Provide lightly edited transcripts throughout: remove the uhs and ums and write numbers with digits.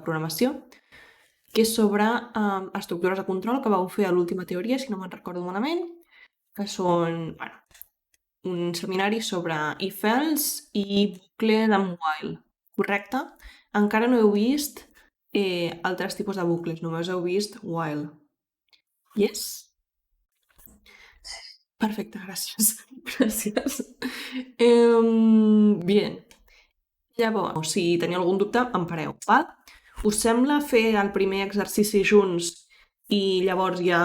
programació, que és sobre estructures de control que vau fer a l'última teoria, si no me'n recordo malament, que són un seminari sobre if-else i bucle d'en while, correcte? Encara no heu vist altres tipus de bucles, només heu vist while. Yes? Perfecte, gràcies. Gràcies. Bien. Llavors, si teniu algun dubte, em pareu, val? Us sembla fer el primer exercici junts i llavors ja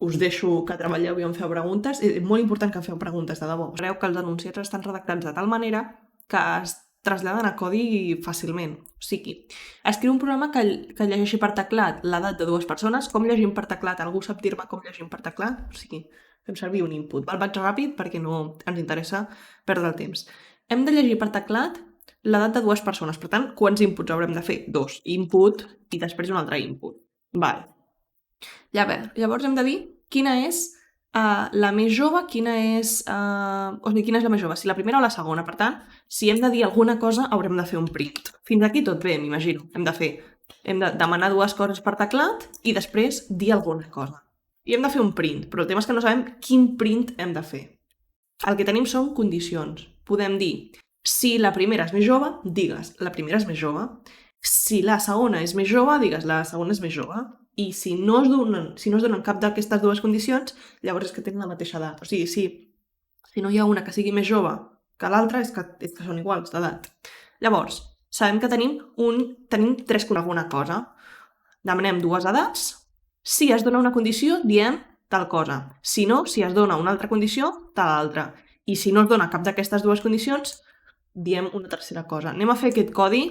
us deixo que treballeu i em feu preguntes? És molt important que em feu preguntes, de debò. Veureu que els enunciats estan redactats de tal manera que es traslladen a codi fàcilment. O sigui, escriu un programa que llegeixi per teclat l'edat de dues persones. Com llegim per teclat? Algú sap dir-me com llegim per teclat? O sigui, fem servir un input. Val? Vaig ràpid perquè no ens interessa perdre el temps. Hem de llegir per teclat l'edat de dues persones. Per tant, quants inputs haurem de fer? 2. Input i després un altre input. Val. Llavors hem de dir quina és la més jove, quina és la més jove, si la primera o la segona. Per tant, si hem de dir alguna cosa, haurem de fer un print. Fins aquí tot bé, m'imagino. Hem de demanar dues coses per teclat i després dir alguna cosa. I hem de fer un print, però el tema és que no sabem quin print hem de fer. El que tenim són condicions. Podem dir, si la primera és més jove, digues, la primera és més jove. Si la segona és més jove, digues, la segona és més jove. I si no es donen cap d'aquestes dues condicions, llavors és que tenen la mateixa edat. O sigui, si no hi ha una que sigui més jove que l'altra, és que són iguals d'edat. Llavors, sabem que tenim tres alguna cosa. Demanem dues edats. Si es dona una condició, diem tal cosa. Si no, si es dona una altra condició, tal altra. I si no es dona cap d'aquestes dues condicions, diem una tercera cosa. Anem a fer aquest codi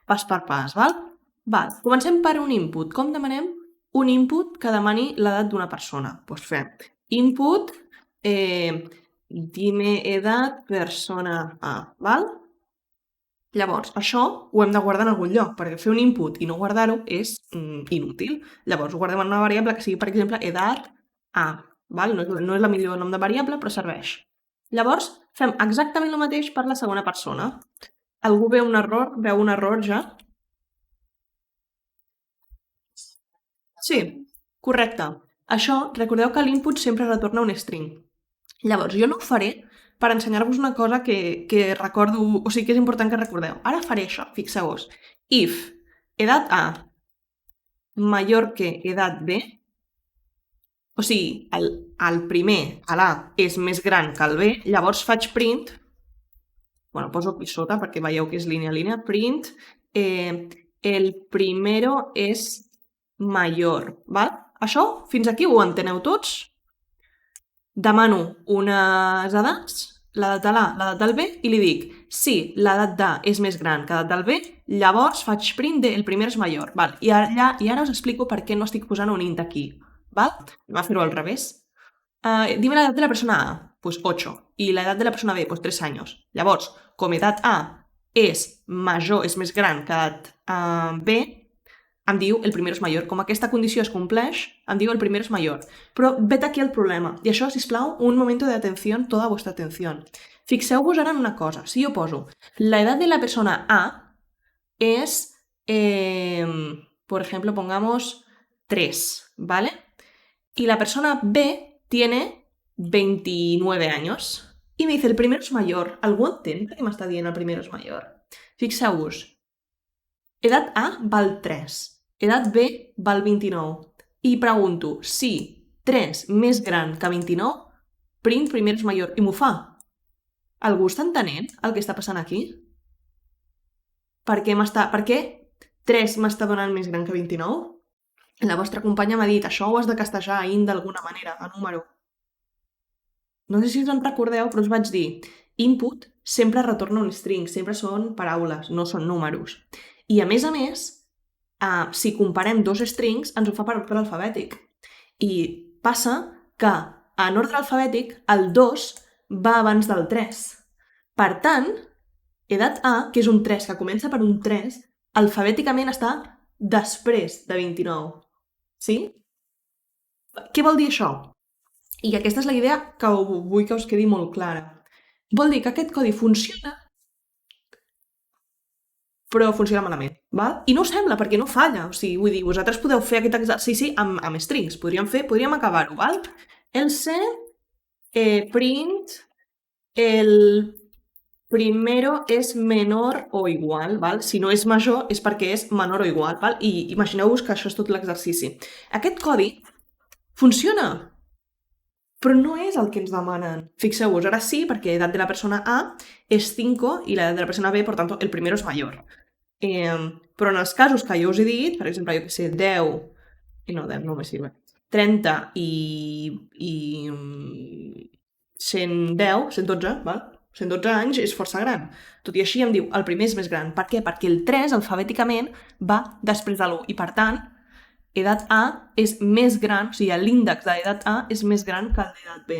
pas per pas, val? Val. Comencem per un input. Com demanem un input que demani l'edat d'una persona? Doncs fem input, dime edat persona A, val? Llavors, això ho hem de guardar en algun lloc, perquè fer un input i no guardar-ho és inútil. Llavors, ho guardem en una variable que sigui, per exemple, edat A, val? No és la millor nom de variable, però serveix. Llavors, fem exactament el mateix per la segona persona. Algú veu un error ja? Sí, correcte. Això, recordeu que l'input sempre retorna un string. Llavors, jo no ho faré per ensenyar-vos una cosa que recordo, o sigui que és important que recordeu. Ara faré això, fixeu-vos. If edat A mayor que edat B, o sigui, el primer, l'A, és més gran que el B, llavors faig print, poso aquí sota perquè veieu que és línia a línia, print, el primero és mayor, val? Això, fins aquí ho enteneu tots? Demano unes edats, l'edat de l'A, l'edat del B, i li dic, si l'edat d'A és més gran que l'edat del B, llavors faig print de el primer és major. Val? I ara us explico per què no estic posant un int aquí. Val? Anem a fer-ho al revés. Dime la edad de la persona A, pues 8. I la edad de la persona B, pues 3 anys. Llavors, com edat A és major, és més gran que edat B, em diu el primer és major. Com aquesta condició es compleix, em diu el primer és major. Però vet aquí el problema. I això, sisplau, un momento de atención, toda vuestra atención. Fixeu-vos ara en una cosa. Si jo poso la edad de la persona A es, por ejemplo, pongamos 3, ¿vale? Y la persona B tiene 29 años. Y me dice, el primero es mayor. ¿Algú entén què m'està dient el primero és major? Fixeu-vos. Edat A val 3. Edat B val 29. I pregunto, si 3 més gran que 29, print primer és major. I m'ho fa. Algú està entenent el que està passant aquí? Per què 3 m'està donant més gran que 29? La vostra companya m'ha dit, això ho has de castejar a int d'alguna manera, a número. No sé si us en recordeu, però us vaig dir, input sempre retorna un string, sempre són paraules, no són números. I a més, si comparem dos strings, ens ho fa per ordre alfabètic. I passa que en ordre alfabètic el 2 va abans del 3. Per tant, edat A, que és un 3, que comença per un 3, alfabèticament està després de 29. Sí? Què vol dir això? I aquesta és la idea que vull que us quedi molt clara. Vol dir que aquest codi funciona però funciona malament, val? I no ho sembla, perquè no falla, o sigui, vull dir, vosaltres podeu fer aquest exercici amb strings, podríem acabar-ho, val? Else print el primero és menor o igual, val? Si no és major és perquè és menor o igual, val? I imagineu-vos que això és tot l'exercici. Aquest codi funciona, però no és el que ens demanen. Fixeu-vos, ara sí, perquè edat de la persona A és 5 i l'edat de la persona B, por tanto, el primero és mayor. Però en els casos que jo us he dit, per exemple, jo que sé, 10, no, 10 no me sirve, 30 i 110, 112, val? 112 anys és força gran. Tot i així em diu, el primer és més gran. Per què? Perquè el 3, alfabèticament, va després de l'1 i, per tant, edat A és més gran, o sigui, l'índex d'edat A és més gran que el d'edat B.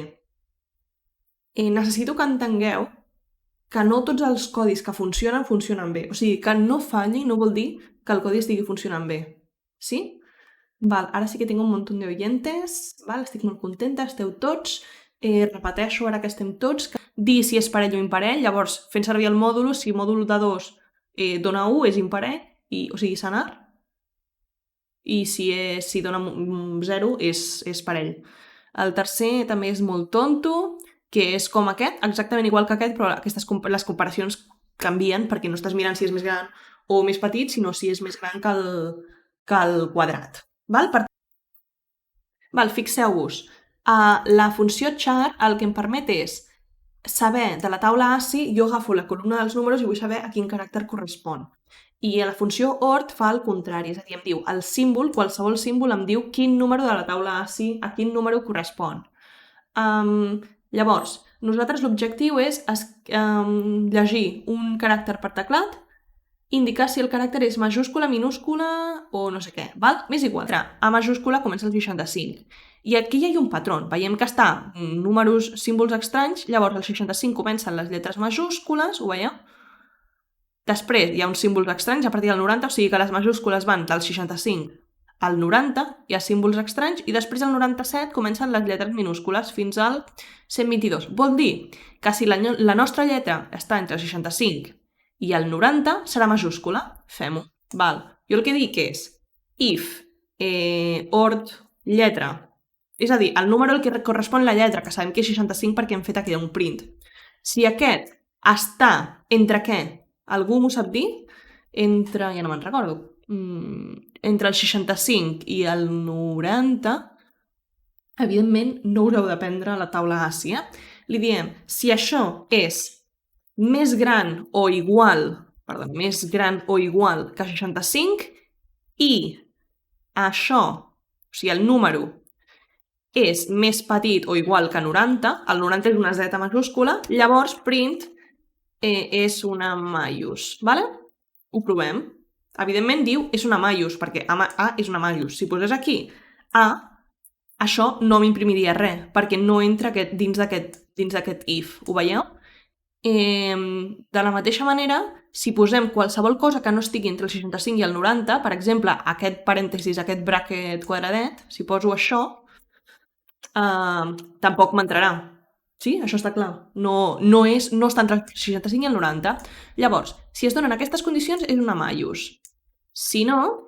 Necessito que entengueu que no tots els codis que funcionen bé. O sigui, que no falli no vol dir que el codi estigui funcionant bé. Sí? Val, ara sí que tinc un munt d'oientes, val? Estic molt contenta, esteu tots. Repeteixo ara que estem tots. Dir si és parell o imparell, llavors fent servir el mòdul, si mòdul de 2 dona 1 és imparell, o sigui, senar, i si dona 0 és parell. El tercer també és molt tonto, que és com aquest, exactament igual que aquest, però les comparacions canvien perquè no estàs mirant si és més gran o més petit, sinó si és més gran que el quadrat. Val, fixeu-vos, la funció char el que em permet és saber de la taula ASCII, jo agafo la columna dels números i vull saber a quin caràcter correspon. I a la funció ORT fa el contrari, és a dir, em diu el símbol, qualsevol símbol em diu quin número de la taula ASCII a quin número correspon. Llavors, nosaltres l'objectiu és llegir un caràcter per teclat, indicar si el caràcter és majúscula, minúscula o no sé què, val? M'és igual. A majúscula comença el 65. I aquí ja hi ha un patró. Veiem que està números, símbols estranys, llavors el 65 comencen les lletres majúscules, ho veieu? Després hi ha uns símbols estranys a partir del 90, o sigui que les majúscules van del 65 al 90, hi ha símbols estranys, i després al 97 comencen les lletres minúscules fins al 122. Vol dir que si la nostra lletra està entre el 65 i el 90 serà majúscula. Fem-ho. Val. Jo el que dic és if ord lletra, és a dir, el número al que correspon la lletra, que sabem que és 65 perquè hem fet aquí un print. Si aquest està entre què? Algú m'ho sap dir? Ja no me'n recordo. Entre el 65 i el 90, evidentment no us heu de prendre la taula ASCII. Li diem, si això és més gran o igual que 65 i això, o sigui, el número és més petit o igual que 90, el 90 és una Z majúscula, llavors print és una maiús, vale? Ho provem. Evidentment diu és una maiús, perquè A és una maiús. Si posés aquí A, això no m'imprimiria res, perquè no entra dins d'aquest if. Ho veieu? De la mateixa manera, si posem qualsevol cosa que no estigui entre el 65 i el 90, per exemple, aquest parèntesis, aquest bracket quadradet, si poso això, tampoc m'entrarà. Sí? Això està clar. No està entre el 65 i el 90. Llavors, si es donen aquestes condicions, és una maiús. Si no,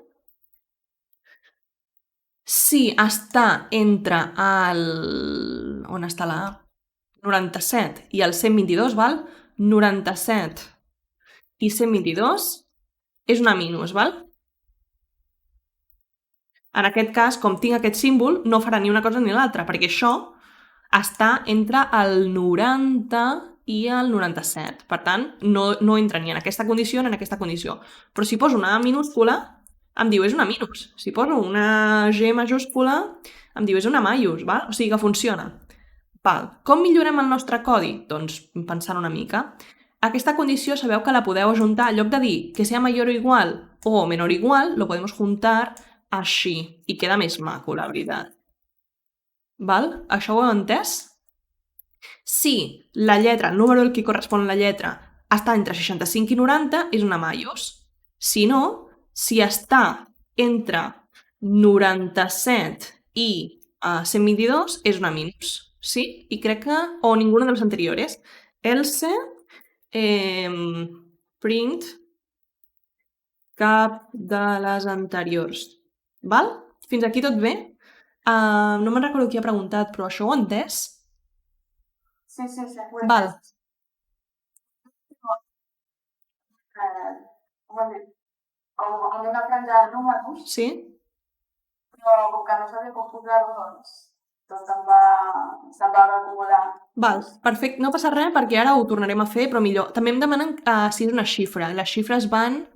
si està entre on està la A? 97 i el 122, val? 97 i 122 és una minus, val? En aquest cas, com tinc aquest símbol, no farà ni una cosa ni l'altra, perquè això està entre el 90 i el 97. Per tant, no entra ni en aquesta condició ni en aquesta condició. Però si poso una A minúscula, em diu és una minus. Si poso una G majúscula, em diu és una maiús, val? O sigui que funciona. Val. Com millorem el nostre codi? Doncs pensant una mica. Aquesta condició sabeu que la podeu ajuntar, en lloc de dir que sea mayor o igual o menor o igual, lo podemos juntar així i queda més maco, la veritat. Val? Això ho heu entès? Si la lletra, el número al que correspon la lletra, està entre 65 i 90, és una maiús. Si no, si està entre 97 i 122, és una minus. Sí? Y crec que... o ninguno de los anteriores. Else print cap de les anteriors. Val? Fins aquí tot bé? No me'n recordo qui ha preguntat, però això ho he entès? Sí, Val. Com amb una franja de números, Sí? però com que no sabia com posar-ho, doncs se'm va acumular. Val, perfecte, no passa res perquè ara ho tornarem a fer, però millor. També em demanen si és una xifra. Les xifres van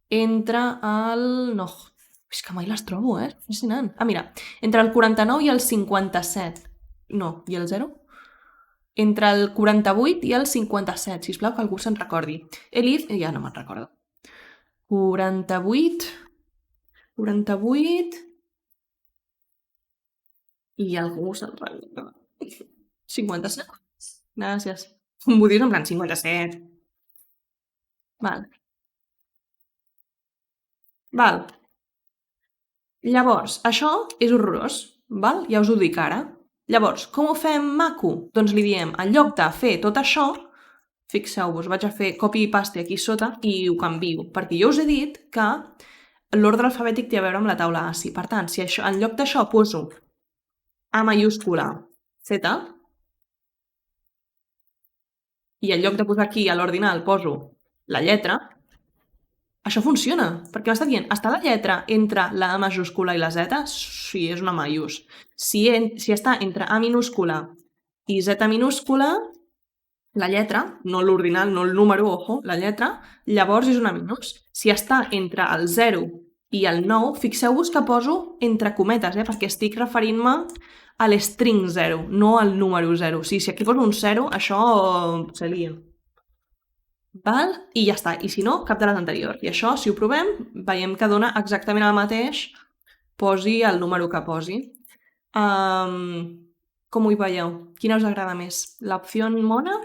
entre el... No, és que mai les trobo, Fascinant. Mira, entre el 49 i el 57. No, i el 0? Entre el 48 i el 57, sisplau, que algú se'n recordi. Elif, ja no me'n recordo. 48... i algú se'n recorda. 57? Gràcies. M'ho dius en plan 57. Val. Llavors, això és horrorós, val? Ja us ho dic ara. Llavors, com ho fem maco? Doncs li diem, en lloc de fer tot això, fixeu-vos, vaig a fer copy i paste aquí sota i ho canvio, perquè jo us he dit que l'ordre alfabètic té a veure amb la taula ASCII. Per tant, si això, en lloc d'això poso A mayúscula Z, i en lloc de posar aquí a l'ordinal poso la lletra, això funciona, perquè m'està dient, està la lletra entre la A majúscula i la Z? Sí, és una maiús. Si està entre A minúscula i Z minúscula, la lletra, no l'ordinal, no el número, ojo, la lletra, llavors és una minús. Si està entre el 0 i el 9, fixeu-vos que poso entre cometes, perquè estic referint-me a l'string 0, no al número 0. Si aquí poso un 0, això se lia. Val? I ja està. I si no, cap de les anteriors. I això, si ho provem, veiem que dona exactament el mateix, posi el número que posi. Com ho hi veieu? Quina us agrada més? L'opció mona?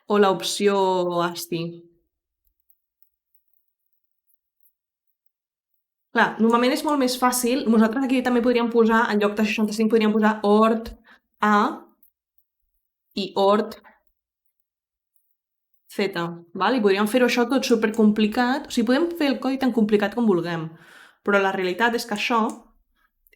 O l'opció ASCII? Clar, normalment és molt més fàcil. Nosaltres aquí també podríem posar, en lloc de 65, podríem posar ord A i ord Z, val? I podríem fer-ho això tot supercomplicat. O sigui, podem fer el codi tan complicat com vulguem. Però la realitat és que això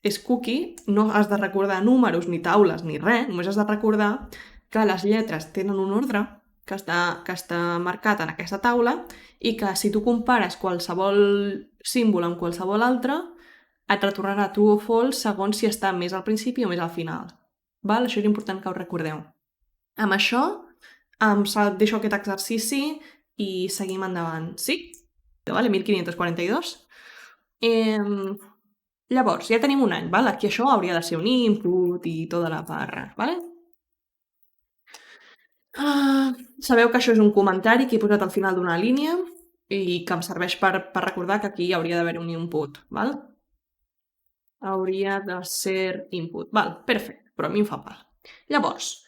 és cookie, no has de recordar números, ni taules, ni res. Només has de recordar que les lletres tenen un ordre que està marcat en aquesta taula i que si tu compares qualsevol símbol amb qualsevol altre, et retornarà true o false segons si està més al principi o més al final. Val? Això és important que ho recordeu. Amb això, deixo aquest exercici i seguim endavant. Sí? Vale? 1542. Llavors, ja tenim un any, val? Aquí això hauria de ser un input i tota la parra, vale? Sabeu que això és un comentari que he posat al final d'una línia i que em serveix per recordar que aquí hauria d'haver un input, val? Hauria de ser input, val? Perfecte, però a mi em fa pal. Llavors,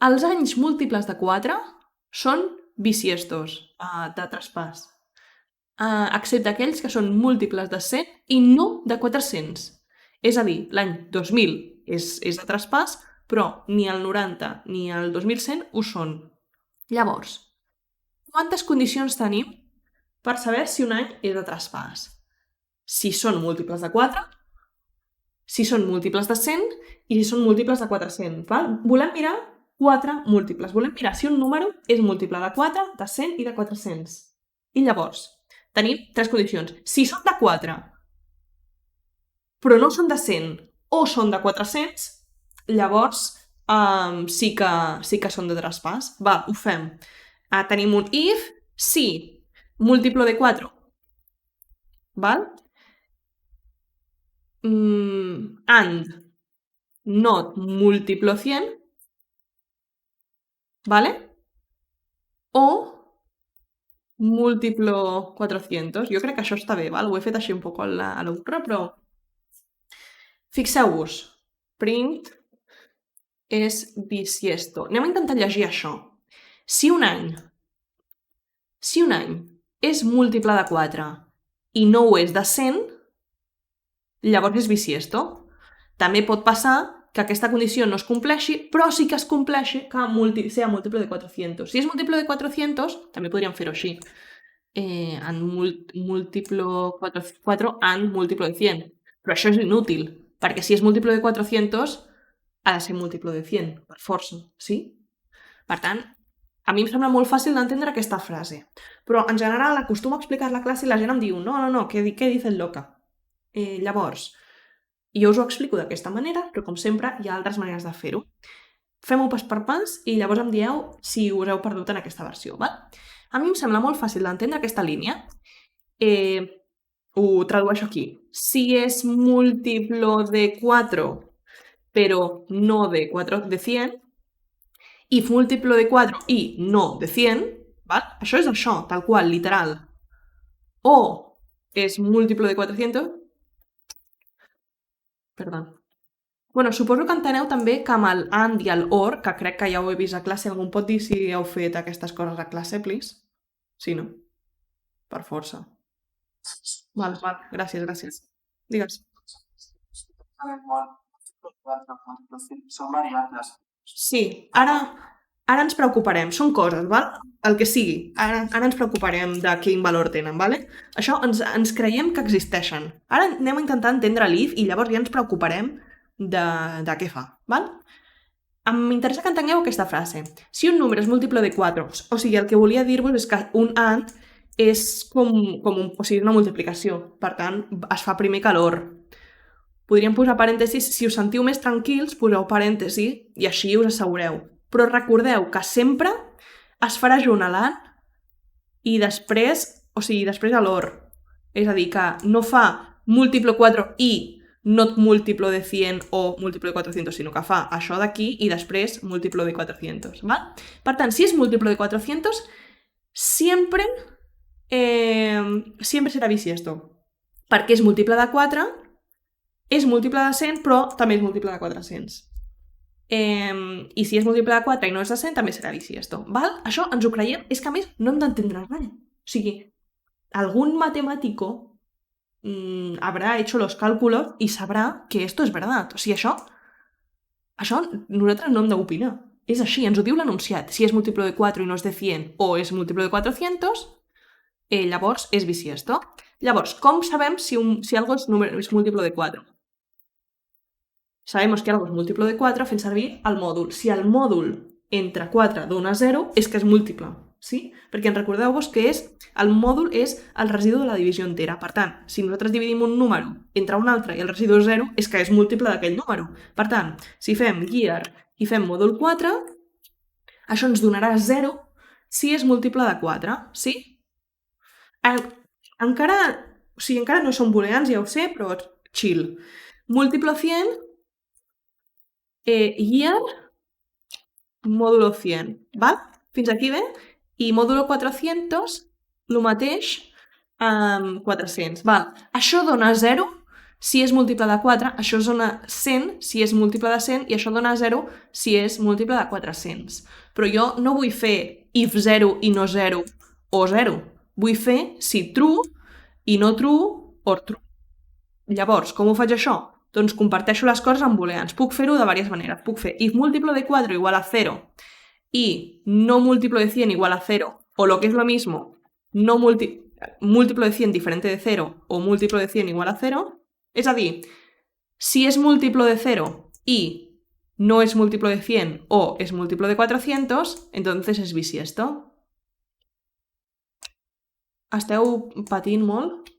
els anys múltiples de 4 són bisiestos de traspàs, excepte aquells que són múltiples de 100 i no de 400. És a dir, l'any 2000 és de traspàs, però ni el 90 ni el 2100 ho són. Llavors, quantes condicions tenim per saber si un any és de traspàs? Si són múltiples de 4, si són múltiples de 100 i si són múltiples de 400. Val? Volem mirar 4 múltiples. Volem mirar si un número és múltiple de 4, de 100 i de 400. I llavors, tenim 3 condicions. Si són de 4, però no són de 100 o són de 400, llavors sí que són de traspàs. Va, ho fem. Tenim un if, si múltiplo de 4, val? And not múltiplo 100, ¿vale? O múltiplo 400. Jo crec que això està bé, val? Ho he fet així un poc a l'urra, però... Fixeu-vos, print és bisiesto. Anem a intentar llegir això. Si un any és múltiple de 4 i no ho és de 100, llavors és bisiesto. També pot passar que aquesta condició no es compleixi, però sí que es compleixi que sea múltiplo de 400. Si és múltiplo de 400, també podríem fer-ho així. En múltiplo 4 en múltiplo de 100. Però això és inútil, perquè si és múltiplo de 400, ha de ser múltiplo de 100, per força, sí? Per tant, a mi em sembla molt fàcil d'entendre aquesta frase. Però, en general, acostumo a explicar la classe i la gent em diu no, què dices loca? Llavors, jo us ho explico d'aquesta manera, però com sempre hi ha altres maneres de fer-ho. Fem-ho pas per pas i llavors em dieu si us heu perdut en aquesta versió, val? A mi em sembla molt fàcil d'entendre aquesta línia. Ho tradueixo aquí. Si és múltiplo de 4, però no de 100, i múltiplo de 4 i no de 100, val? Això és això, tal qual, literal. O és múltiplo de 400... Perdó. Bueno, suposo que enteneu també que amb el and i el or, que crec que ja ho he vist a classe, algú em pot dir si heu fet aquestes coses a classe, please? Sí, no? Per força. Val, gràcies. Digues. Són variables. Sí, ara ens preocuparem. Són coses, val? El que sigui. Ara ens preocuparem de quin valor tenen, vale? Això ens creiem que existeixen. Ara anem a intentar entendre l'if i llavors ja ens preocuparem de què fa, val? M'interessa que entengueu aquesta frase. Si un número és múltiplo de 4, o sigui, el que volia dir-vos és que un and és una multiplicació. Per tant, es fa primer que l'or. Podríem posar parèntesis, si us sentiu més tranquils, poseu parèntesi i així us assegureu. Però recordeu que sempre es farà junt a l'an i després a l'or. És a dir, que no fa múltiplo 4 i no múltiplo de 100 o múltiplo de 400, sinó que fa això d'aquí i després múltiplo de 400. Val? Per tant, si és múltiplo de 400, siempre serà bisiesto. Perquè és múltiple de 4, és múltiple de 100, però també és múltiple de 400. I si és múltiple de 4 i no és de 100, també serà bisiesto. Val? Això ens ho creiem, és que a més no hem d'entendre res. O sigui, algún matemático habrá hecho los cálculos y sabrá que esto es verdad. O sigui, això nosaltres no hem d'opinar. És així, ens ho diu l'enunciat. Si és múltiplo de 4 i no és de 100 o és múltiplo de 400, llavors és bisiesto. Llavors, com sabem si algo es múltiplo de 4? Sabemos que algo és múltiplo de 4 fent servir el mòdul. Si el mòdul entre 4 dona 0, és que és múltiple. Sí? Perquè recordeu-vos que el mòdul és el residu de la divisió entera. Per tant, si nosaltres dividim un número entre un altre i el residu és 0, és que és múltiple d'aquell número. Per tant, si fem year i fem mòdul 4, això ens donarà 0 si és múltiple de 4. Sí? Encara no són booleans, ja ho sé, però chill. Múltiplo 100, year, mòdulo 100. Val? Fins aquí bé? I mòdulo 400, el mateix amb 400. Val. Això dona 0 si és múltiple de 4, això dona 100 si és múltiple de 100 i això dona 0 si és múltiple de 400. Però jo no vull fer if 0 i no 0 o 0. Vull fer si true i no true or true. Llavors, com ho faig això? Doncs comparteixo les coses amb booleans. Puc fer-ho de diverses maneres. Puc fer if múltiplo de 4 igual a 0 y no múltiplo de 100 igual a 0, o lo que es lo mismo, no múltiplo de 100 diferente de 0 o múltiplo de 100 igual a 0, és a dir, si és múltiplo de 0 y no es múltiplo de 100 o es múltiplo de 400, entonces es bisiesto. Esteu patint molt?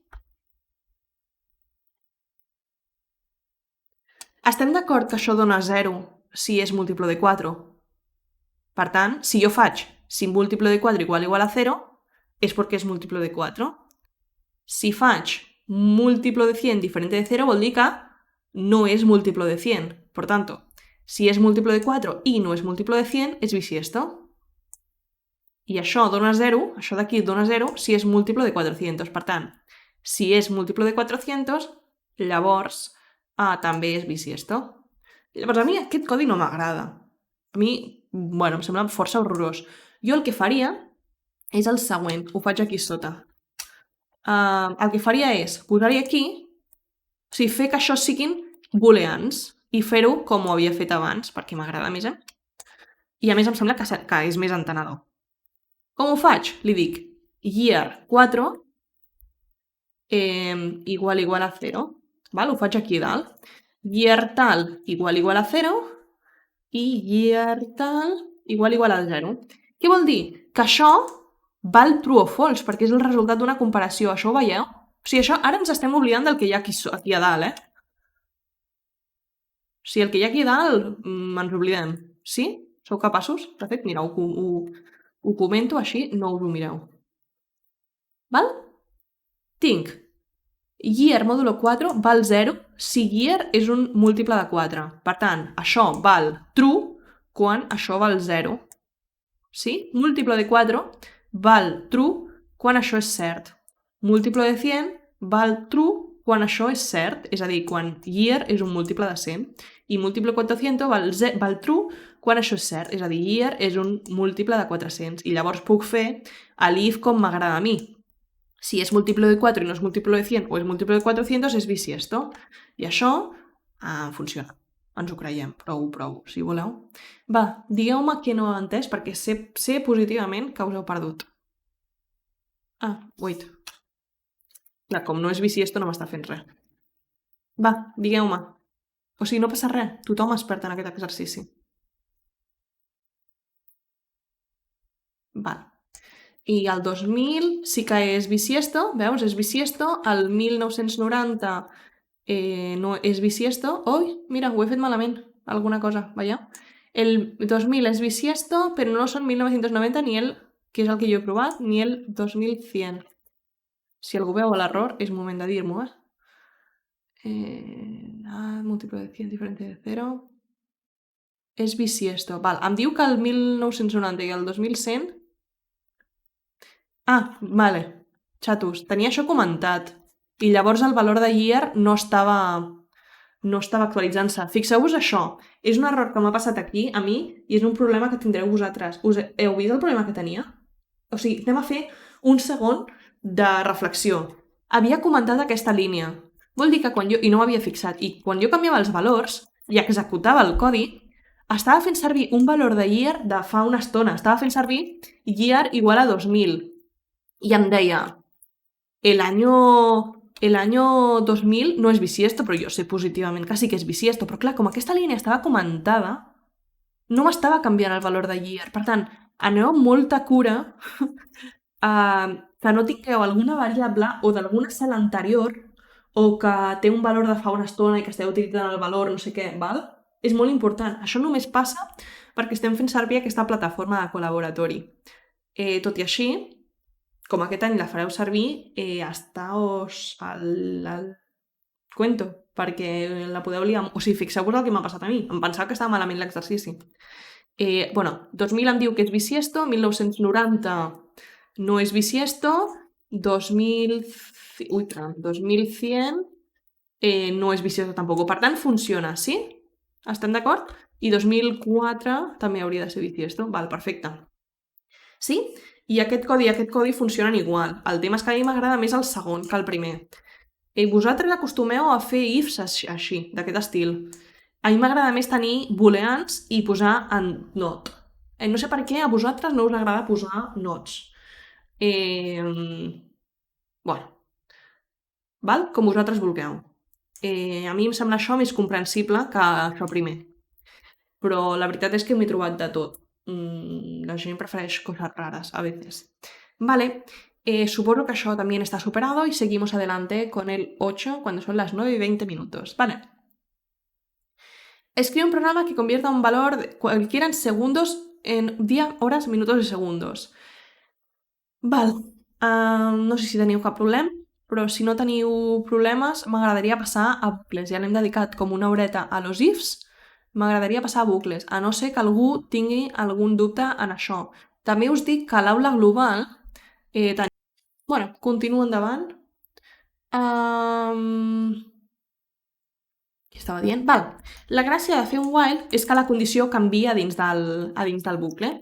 Estem d'acord que això dona 0 si és múltiplo de 4? Per tant, si jo faig si múltiplo de 4 igual a 0, és perquè és múltiplo de 4. Si faig múltiplo de 100 diferente de 0, vol dir que no és múltiplo de 100. Per tant, si és múltiplo de 4 i no és múltiplo de 100, és bisiesto. I això dona 0, això d'aquí dona 0, si és múltiplo de 400. Per tant, si és múltiplo de 400, llavors també és bisiesto. Llavors, a mi aquest codi no m'agrada. A mi, em sembla força horrorós. Jo el que faria és el següent. Ho faig aquí sota. El que faria és posar-hi aquí, fer que això siguin booleans. i fer-ho com ho havia fet abans, perquè m'agrada més, I a més em sembla que és més entenedor. Com ho faig? Li dic year 4 igual a 0. Val? Ho faig aquí a dalt. Year tal igual a 0 i year tal igual a 0. Què vol dir? Que això val true o false, perquè és el resultat d'una comparació. Això ho veieu? O sigui, això ara ens estem oblidant del que hi ha aquí a dalt, O sigui, el que hi ha aquí a dalt ens oblidem. Sí? Sou capaços? De fet, mira, ho comento així, no us ho mireu. Val? Tinc year mòdulo 4 val 0 si year és un múltiple de 4. Per tant, això val true quan això val 0. Sí? Múltiple de 4 val true quan això és cert. Múltiple de 100 val true quan això és cert, és a dir, quan year és un múltiple de 100. I múltiple de 400 val true quan això és cert, és a dir, year és un múltiple de 400. I llavors puc fer l'if com m'agrada a mi. Si és múltiple de 4 i no és múltiple de 100 o és múltiple de 400 és bisiesto. I això funciona. Ens ho creiem. Prou, si voleu. Va, digueu-me què no he entès perquè sé positivament que us heu perdut. Wait. Clar, com no és bisiesto no m'està fent res. Va, digueu-me. O sigui, no passa res. Tothom és expert en aquest exercici. Val. I el 2000 sí que és bisiesto, veus? És bisiesto. El 1990 no és bisiesto. Ui, mira, ho he fet malament. Alguna cosa, veieu? El 2000 és bisiesto, però no són 1990 ni el, que és el que jo he provat, ni el 2100. Si algú veu l'error, és moment de dir-m'ho, múltiple de 100 diferente de 0. És bisiesto. Val, em diu que el 1990 i el 2100... vale. Xatos, tenia això comentat. I llavors el valor de year no estava actualitzant-se. Fixeu-vos això. És un error que m'ha passat aquí, a mi, i és un problema que tindreu vosaltres. Heu vist el problema que tenia? O sigui, anem a fer un segon de reflexió. Havia comentat aquesta línia. Vol dir que quan jo... I no m'havia fixat. I quan jo canviava els valors i executava el codi, estava fent servir un valor de year de fa una estona. Estava fent servir year igual a 2000. I em deia, el año 2000 no és bisiesto, però jo sé positivament que sí que és bisiesto. Però clar, com aquesta línia estava comentada, no m'estava canviant el valor de year. Per tant, aneu amb molta cura que no tingueu alguna variable o d'alguna cel anterior o que té un valor de fa una estona i que esteu utilitzant el valor no sé què, val? És molt important. Això només passa perquè estem fent servir aquesta plataforma de col·laboratori. Tot i així, com aquest any la fareu servir, estaos al cuento, perquè la podeu liar... O sigui, fixeu-vos el que m'ha passat a mi. Em pensava que estava malament l'exercici. 2000 em diu que és bisiesto, 1990 no és bisiesto, 2100 no és bisiesto tampoc. Per tant, funciona, sí? Estem d'acord? I 2004 també hauria de ser bisiesto. Val, perfecte. Sí? I aquest codi funcionen igual. El tema és que a mi m'agrada més el segon que el primer. Vosaltres acostumeu a fer ifs així, d'aquest estil. A mi m'agrada més tenir booleans i posar en not. No sé per què a vosaltres no us agrada posar nots. Bueno. Val? Com vosaltres vulgueu. A mi em sembla això més comprensible que això primer. Però la veritat és que m'he trobat de tot. La gent prefereix cosas raras a veces. Vale, supongo que això también está superado y seguimos adelante con el 8 cuando son las 9:20 minutos. Vale. Escribe un programa que convierta un valor de cualquiera en segundos en días, horas, minutos y segundos. Val. No sé si teniu cap problema, però si no teniu problemes m'agradaria passar a bucles. Ja n'hem dedicat com una horeta a los ifs. M'agradaria passar a bucles, a no ser que algú tingui algun dubte en això. També us dic que a l'aula global Bueno, continuo endavant. Què estava dient? Val. La gràcia de fer un while és que la condició canvia a dins del bucle.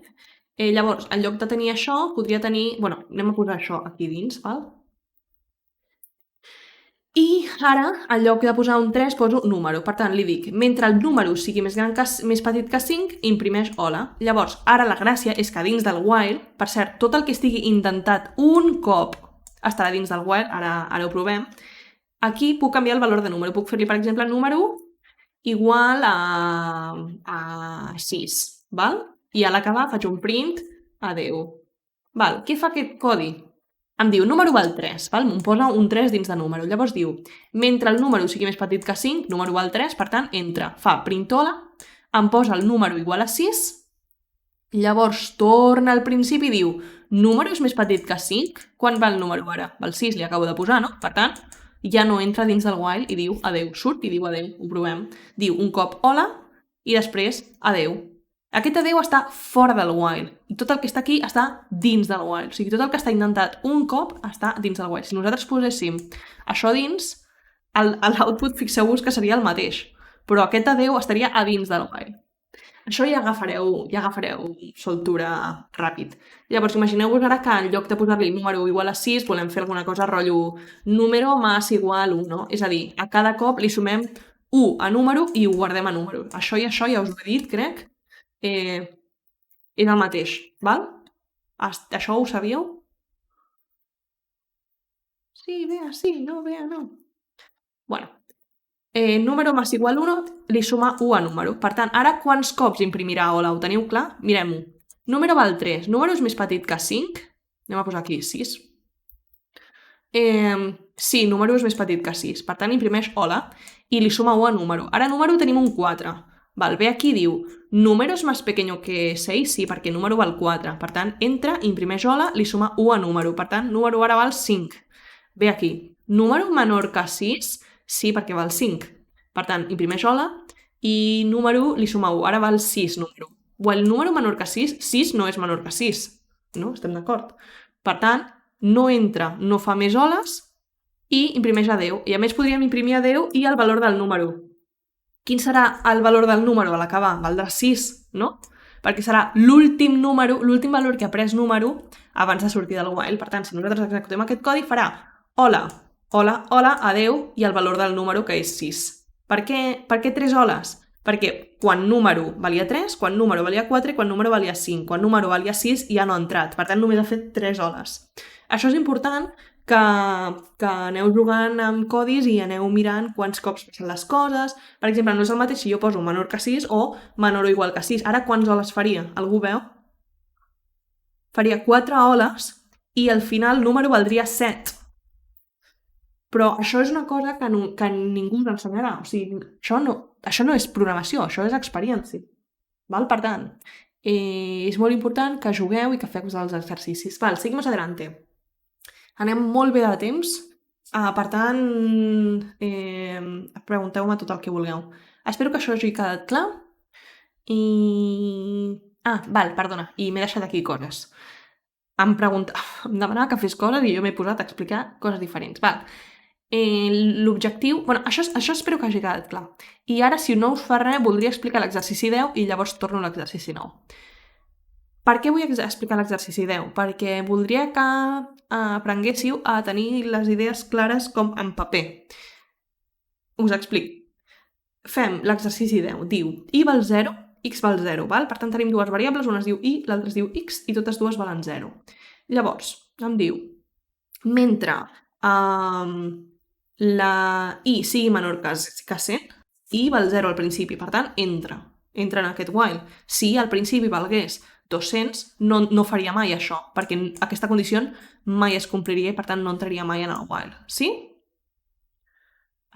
Llavors, en lloc de tenir això, podria tenir... Bueno, anem a posar això aquí dins, val? I ara, en lloc de posar un 3, poso número. Per tant, li dic, mentre el número sigui més petit que 5, imprimeix hola. Llavors, ara la gràcia és que dins del while, per cert, tot el que estigui intentat un cop estarà dins del while, ara ho provem, aquí puc canviar el valor de número. Puc fer-li, per exemple, número igual a 6, val? I a l'acabar faig un print a 10. Val? Què fa aquest codi? Em diu número val 3, val? Em posa un 3 dins de número. Llavors diu, mentre el número sigui més petit que 5, número val 3, per tant, entra, fa printola, em posa el número igual a 6, llavors torna al principi i diu, número és més petit que 5? Quan va el número ara? Val 6, li acabo de posar, no? Per tant, ja no entra dins del while i diu adeu, surt i diu adeu, ho provem. Diu un cop hola i després adeu. Aquest adeu està fora del while i tot el que està aquí està dins del while. O sigui, tot el que està intentat un cop està dins del while. Si nosaltres poséssim això dins, l'output fixeu-vos que seria el mateix, però aquest adeu estaria a dins del while. Això ja agafareu soltura ràpid. Llavors, imagineu-vos ara que en lloc de posar-li número igual a 6, volem fer alguna cosa rotllo número més igual 1, no? És a dir, a cada cop li sumem 1 a número i ho guardem a número. Això i això ja us ho he dit, crec. És el mateix, val? Això ho sabíeu? Sí, Bea, sí, no, Bea, no. Bueno, número més igual 1 li suma 1 a número. Per tant, ara quants cops imprimirà hola? Ho teniu clar? Mirem-ho. Número val 3. Número és més petit que 5? Anem a posar aquí 6. Sí, número és més petit que 6. Per tant, imprimeix hola i li suma 1 a número. Ara número tenim un 4. Val, ve aquí i diu, número és més pequeño que 6? Sí, perquè número val 4. Per tant, entra, imprimeix hola, li suma 1 a número. Per tant, número ara val 5. Ve aquí, número menor que 6? Sí, perquè val 5. Per tant, imprimeix hola i número li suma 1. Ara val 6 número. O el número menor que 6, 6 no és menor que 6. No? Estem d'acord? Per tant, no entra, no fa més holes i imprimeix a 10. I a més podríem imprimir a 10 i el valor del número. Quin serà el valor del número a l'acabar? Valdrà 6, no? Perquè serà l'últim valor que ha pres número abans de sortir del while. Per tant, si nosaltres executem aquest codi, farà hola, hola, hola, adeu, i el valor del número, que és 6. Per què 3 holes? Perquè quan número valia 3, quan número valia 4 i quan número valia 5. Quan número valia 6 ja no ha entrat. Per tant, només ha fet 3 holes. Això és important que aneu jugant amb codis i aneu mirant quants cops passen les coses. Per exemple, no és el mateix si jo poso menor que 6 o menor o igual que 6. Ara, quants holes faria? Algú veu? Faria 4 holes i al final el número valdria 7. Però això és una cosa que ningú us ensenyarà. O sigui, això no és programació, això és experiència. Val? Per tant, és molt important que jugueu i que feu els exercicis. Val, seguim adelante. Anem molt bé de temps, per tant, pregunteu-me tot el que vulgueu. Espero que això hagi quedat clar. Perdona, i m'he deixat aquí coses. Em demanava que fes coses i jo m'he posat a explicar coses diferents. Val. L'objectiu... Bueno, això espero que hagi quedat clar. I ara, si no us fa res, voldria explicar l'exercici 10 i llavors torno a l'exercici 9. Per què vull explicar l'exercici 10? Perquè voldria que aprenguéssiu a tenir les idees clares com en paper. Us explico. Fem l'exercici 10. Diu i val 0, x val 0. Val? Per tant, tenim dues variables, una es diu i, l'altra es diu x, i totes dues valen 0. Llavors, em diu, mentre la i sigui menor que 100, i val 0 al principi. Per tant, entra en aquest while. Si al principi valgués 200, no faria mai això, perquè aquesta condició mai es compliria i per tant no entraria mai en el while. Sí?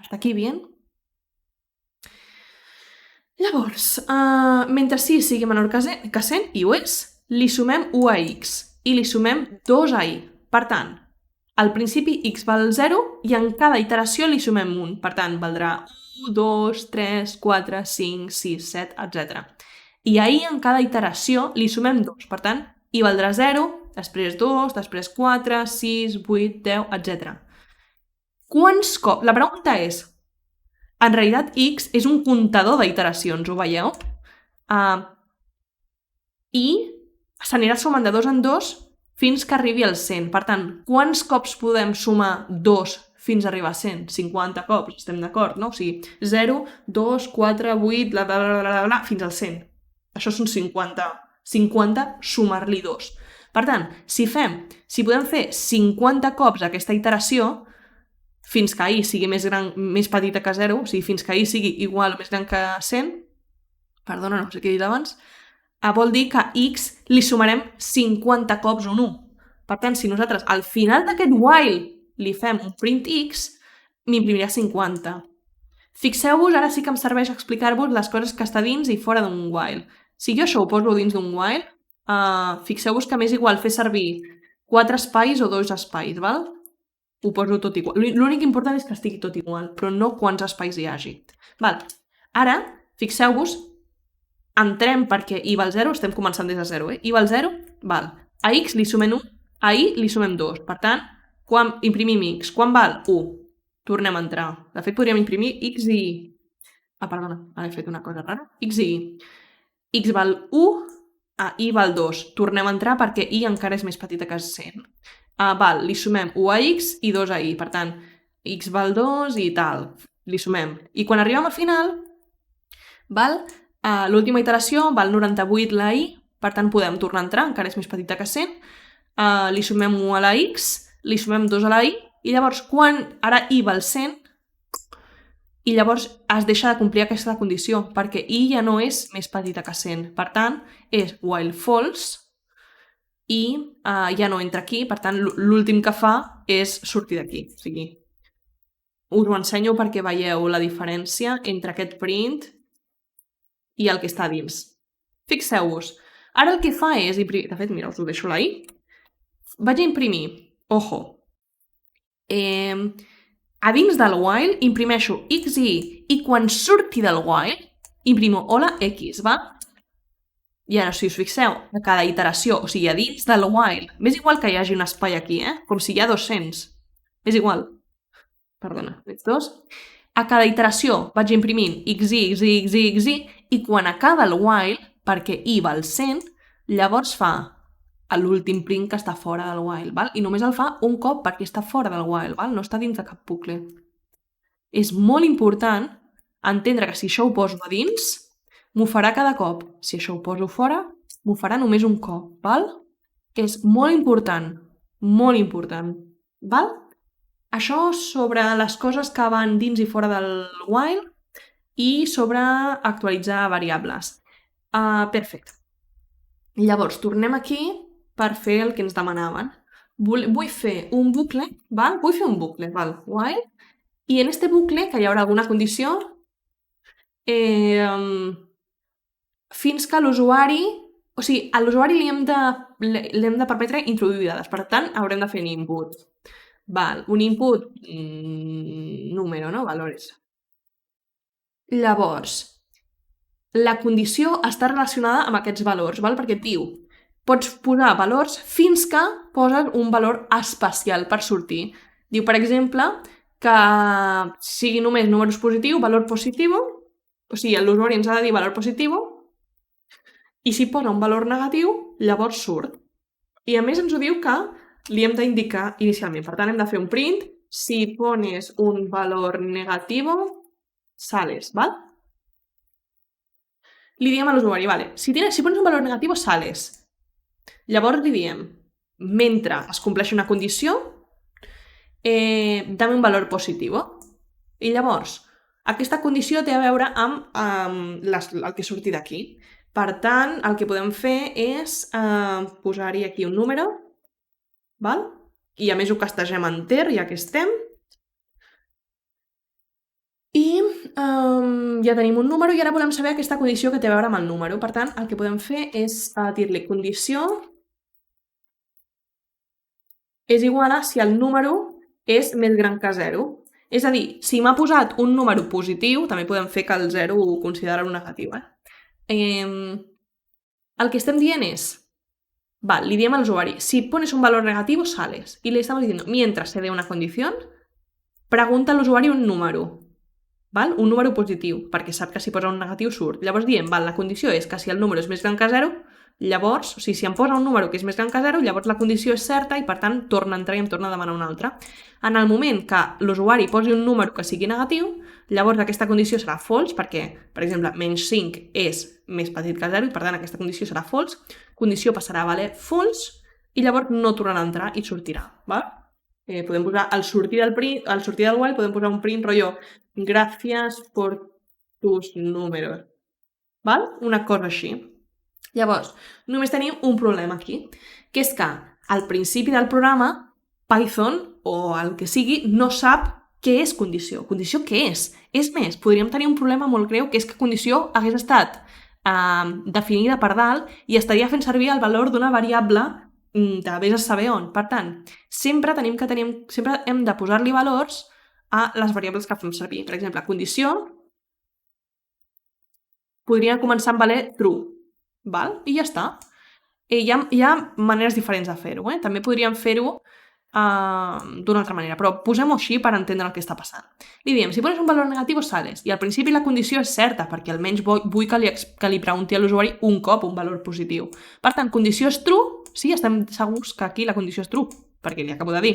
Hasta aquí bien? Llavors, mentre sí sigui menor que 100, i ho és, li sumem 1 a x i li sumem 2 a y. Per tant, al principi x val 0 i en cada iteració li sumem 1. Per tant, valdrà 1, 2, 3, 4, 5, 6, 7, etc. I a y en cada iteració li sumem 2. Per tant, y valdrà 0, després 2, després 4, 6, 8, 10, etc. Quants cops? La pregunta és, en realitat x és un comptador d'iteracions, ho veieu? I s'anirà sumant de 2 en 2 fins que arribi al 100. Per tant, quants cops podem sumar 2 fins a arribar a 100, 50 cops, estem d'acord, no? O sigui, 0, 2, 4, 8, bla, bla, bla, bla, bla, fins al 100. Això són 50. 50 sumar-li 2. Per tant, si podem fer 50 cops aquesta iteració, fins que i sigui més petita que 0, o sigui, fins que i sigui igual o més gran que 100, perdona, no sé què he dit abans, vol dir que x li sumarem 50 cops un 1. Per tant, si nosaltres al final d'aquest while li fem un print x, m'imprimirà 50. Fixeu-vos, ara sí que em serveix explicar-vos les coses que està dins i fora d'un while. Si jo això ho poso dins d'un while, fixeu-vos que m'és igual fer servir 4 espais o 2 espais, val? Ho poso tot igual. L'únic important és que estigui tot igual, però no quants espais hi hagi. Val. Ara, fixeu-vos, entrem perquè i val 0, estem començant des de 0, i val 0, val. A x li sumem 1, a y li sumem 2. Per tant, quan imprimim x, quan val? 1. Tornem a entrar. De fet, podríem imprimir x i y. Perdona, he fet una cosa rara. X i y. X val 1, a y val 2. Tornem a entrar perquè y encara és més petita que 100. Val, li sumem 1 a x i 2 a y. Per tant, x val 2 i tal. Li sumem. I quan arribem al final, val, l'última iteració val 98 la y, per tant podem tornar a entrar, encara és més petita que 100. Li sumem 1 a la x, li sumem 2 a la y, i llavors quan ara y val 100, i llavors es deixa de complir aquesta condició, perquè y ja no és més petita que 100. Per tant, és while false, i ja no entra aquí, per tant, l'últim que fa és sortir d'aquí. O sigui, us ho ensenyo perquè veieu la diferència entre aquest print i el que està dins. Fixeu-vos, ara el que fa és imprimir... De fet, mira, us ho deixo la i. Vaig a imprimir, ojo, a dins del while imprimeixo x i y, i quan surti del while imprimo hola x, va? I ara, si us fixeu, a cada iteració, o sigui, a dins del while, m'és igual que hi hagi un espai aquí, com si hi ha 200. És igual. Perdona, aquests dos. A cada iteració vaig imprimint x i, x i, x i, x i, i quan acaba el while, perquè i val 100, llavors fa l'últim print que està fora del while, val? I només el fa un cop perquè està fora del while, val? No està dins de cap bucle. És molt important entendre que si això ho poso a dins, m'ho farà cada cop. Si això ho poso fora, m'ho farà només un cop, val? És molt important, val? Això sobre les coses que van dins i fora del while i sobre actualitzar variables. Perfecte. Llavors, tornem aquí per fer el que ens demanaven. Vull fer un bucle, val? Val? While. I en este bucle, que hi haurà alguna condició, fins que l'usuari... O sigui, a l'usuari li hem de permetre introduir dades. Per tant, haurem de fer un input. Val, un input número, no? Valores. Llavors, la condició està relacionada amb aquests valors, val? Perquè et diu, pots posar valors fins que poses un valor especial per sortir. Diu, per exemple, que sigui només números positius, valor positiu, o sigui, l'usuari ens ha de dir valor positiu, i si posa un valor negatiu, llavors surt. I a més ens ho diu que li hem d'indicar inicialment. Per tant, hem de fer un print. Si pones un valor negativo, sales, val? Li diem a l'usuari, vale, si pones un valor negativo, sales. Llavors li diem, mentre es compleixi una condició, dame un valor positiu. I llavors, aquesta condició té a veure amb el que surti d'aquí. Per tant, el que podem fer és posar-hi aquí un número, val? I a més ho castegem enter, ja que estem. I ja tenim un número i ara volem saber aquesta condició que té a veure amb el número. Per tant, el que podem fer és dir-li condició és igual a si el número és més gran que 0. És a dir, si m'ha posat un número positiu, també podem fer que el 0 ho considera un negatiu. El que estem dient és, li diem a l'usuari, si pones un valor negativo, sales. Y le estamos diciendo, mientras se dé una condición, pregunta a l'usuari un número. Val? Un número positiu, perquè sap que si posa un negatiu surt. Llavors diem, la condició és que si el número és més gran que 0, Llavors, o sigui, si em posa un número que és més gran que 0, llavors la condició és certa i, per tant, torna a entrar i em torna a demanar una altra. En el moment que l'usuari posi un número que sigui negatiu, llavors aquesta condició serà false perquè, per exemple, menys 5 és més petit que 0 i, per tant, aquesta condició serà false. Condició passarà a valer false i llavors no tornarà a entrar i sortirà. Val? Podem posar al sortir del while podem posar un print rotllo gràcies per tus números. Val? Una cosa així. Llavors, només tenim un problema aquí, que és que al principi del programa Python o el que sigui no sap què és condició. Condició què és? És més, podríem tenir un problema molt greu, que és que condició hagués estat definida per dalt i estaria fent servir el valor d'una variable de vés a saber on. Per tant, sempre hem de posar-li valors a les variables que fem servir. Per exemple, condició podria començar amb valer true, val? I ja està. Hi ha maneres diferents de fer-ho. També podríem fer-ho d'una altra manera, però posem-ho així per entendre el que està passant. Li diem, si pones un valor negatiu, sales. I al principi la condició és certa, perquè almenys vull que li pregunti a l'usuari un cop un valor positiu. Per tant, condició és true, sí, estem segurs que aquí la condició és true, perquè li acabo de dir.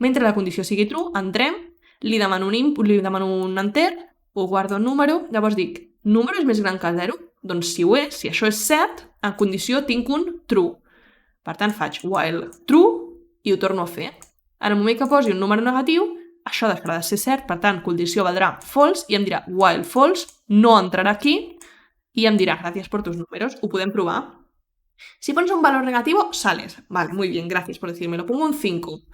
Mentre la condició sigui true, entrem, li demano un enter, ho guardo en número, llavors dic, número és més gran que 0? Doncs si ho és, si això és cert, en condició tinc un true. Per tant, faig while true i ho torno a fer. En el moment que posi un número negatiu, això deixarà de ser cert, per tant, condició valdrà false i em dirà while false, no entrarà aquí i em dirà gràcies per tus números. Ho podem provar. Si pones un valor negativo, sales. Vale, muy bien, gracias por decírmelo. Pongo un 5.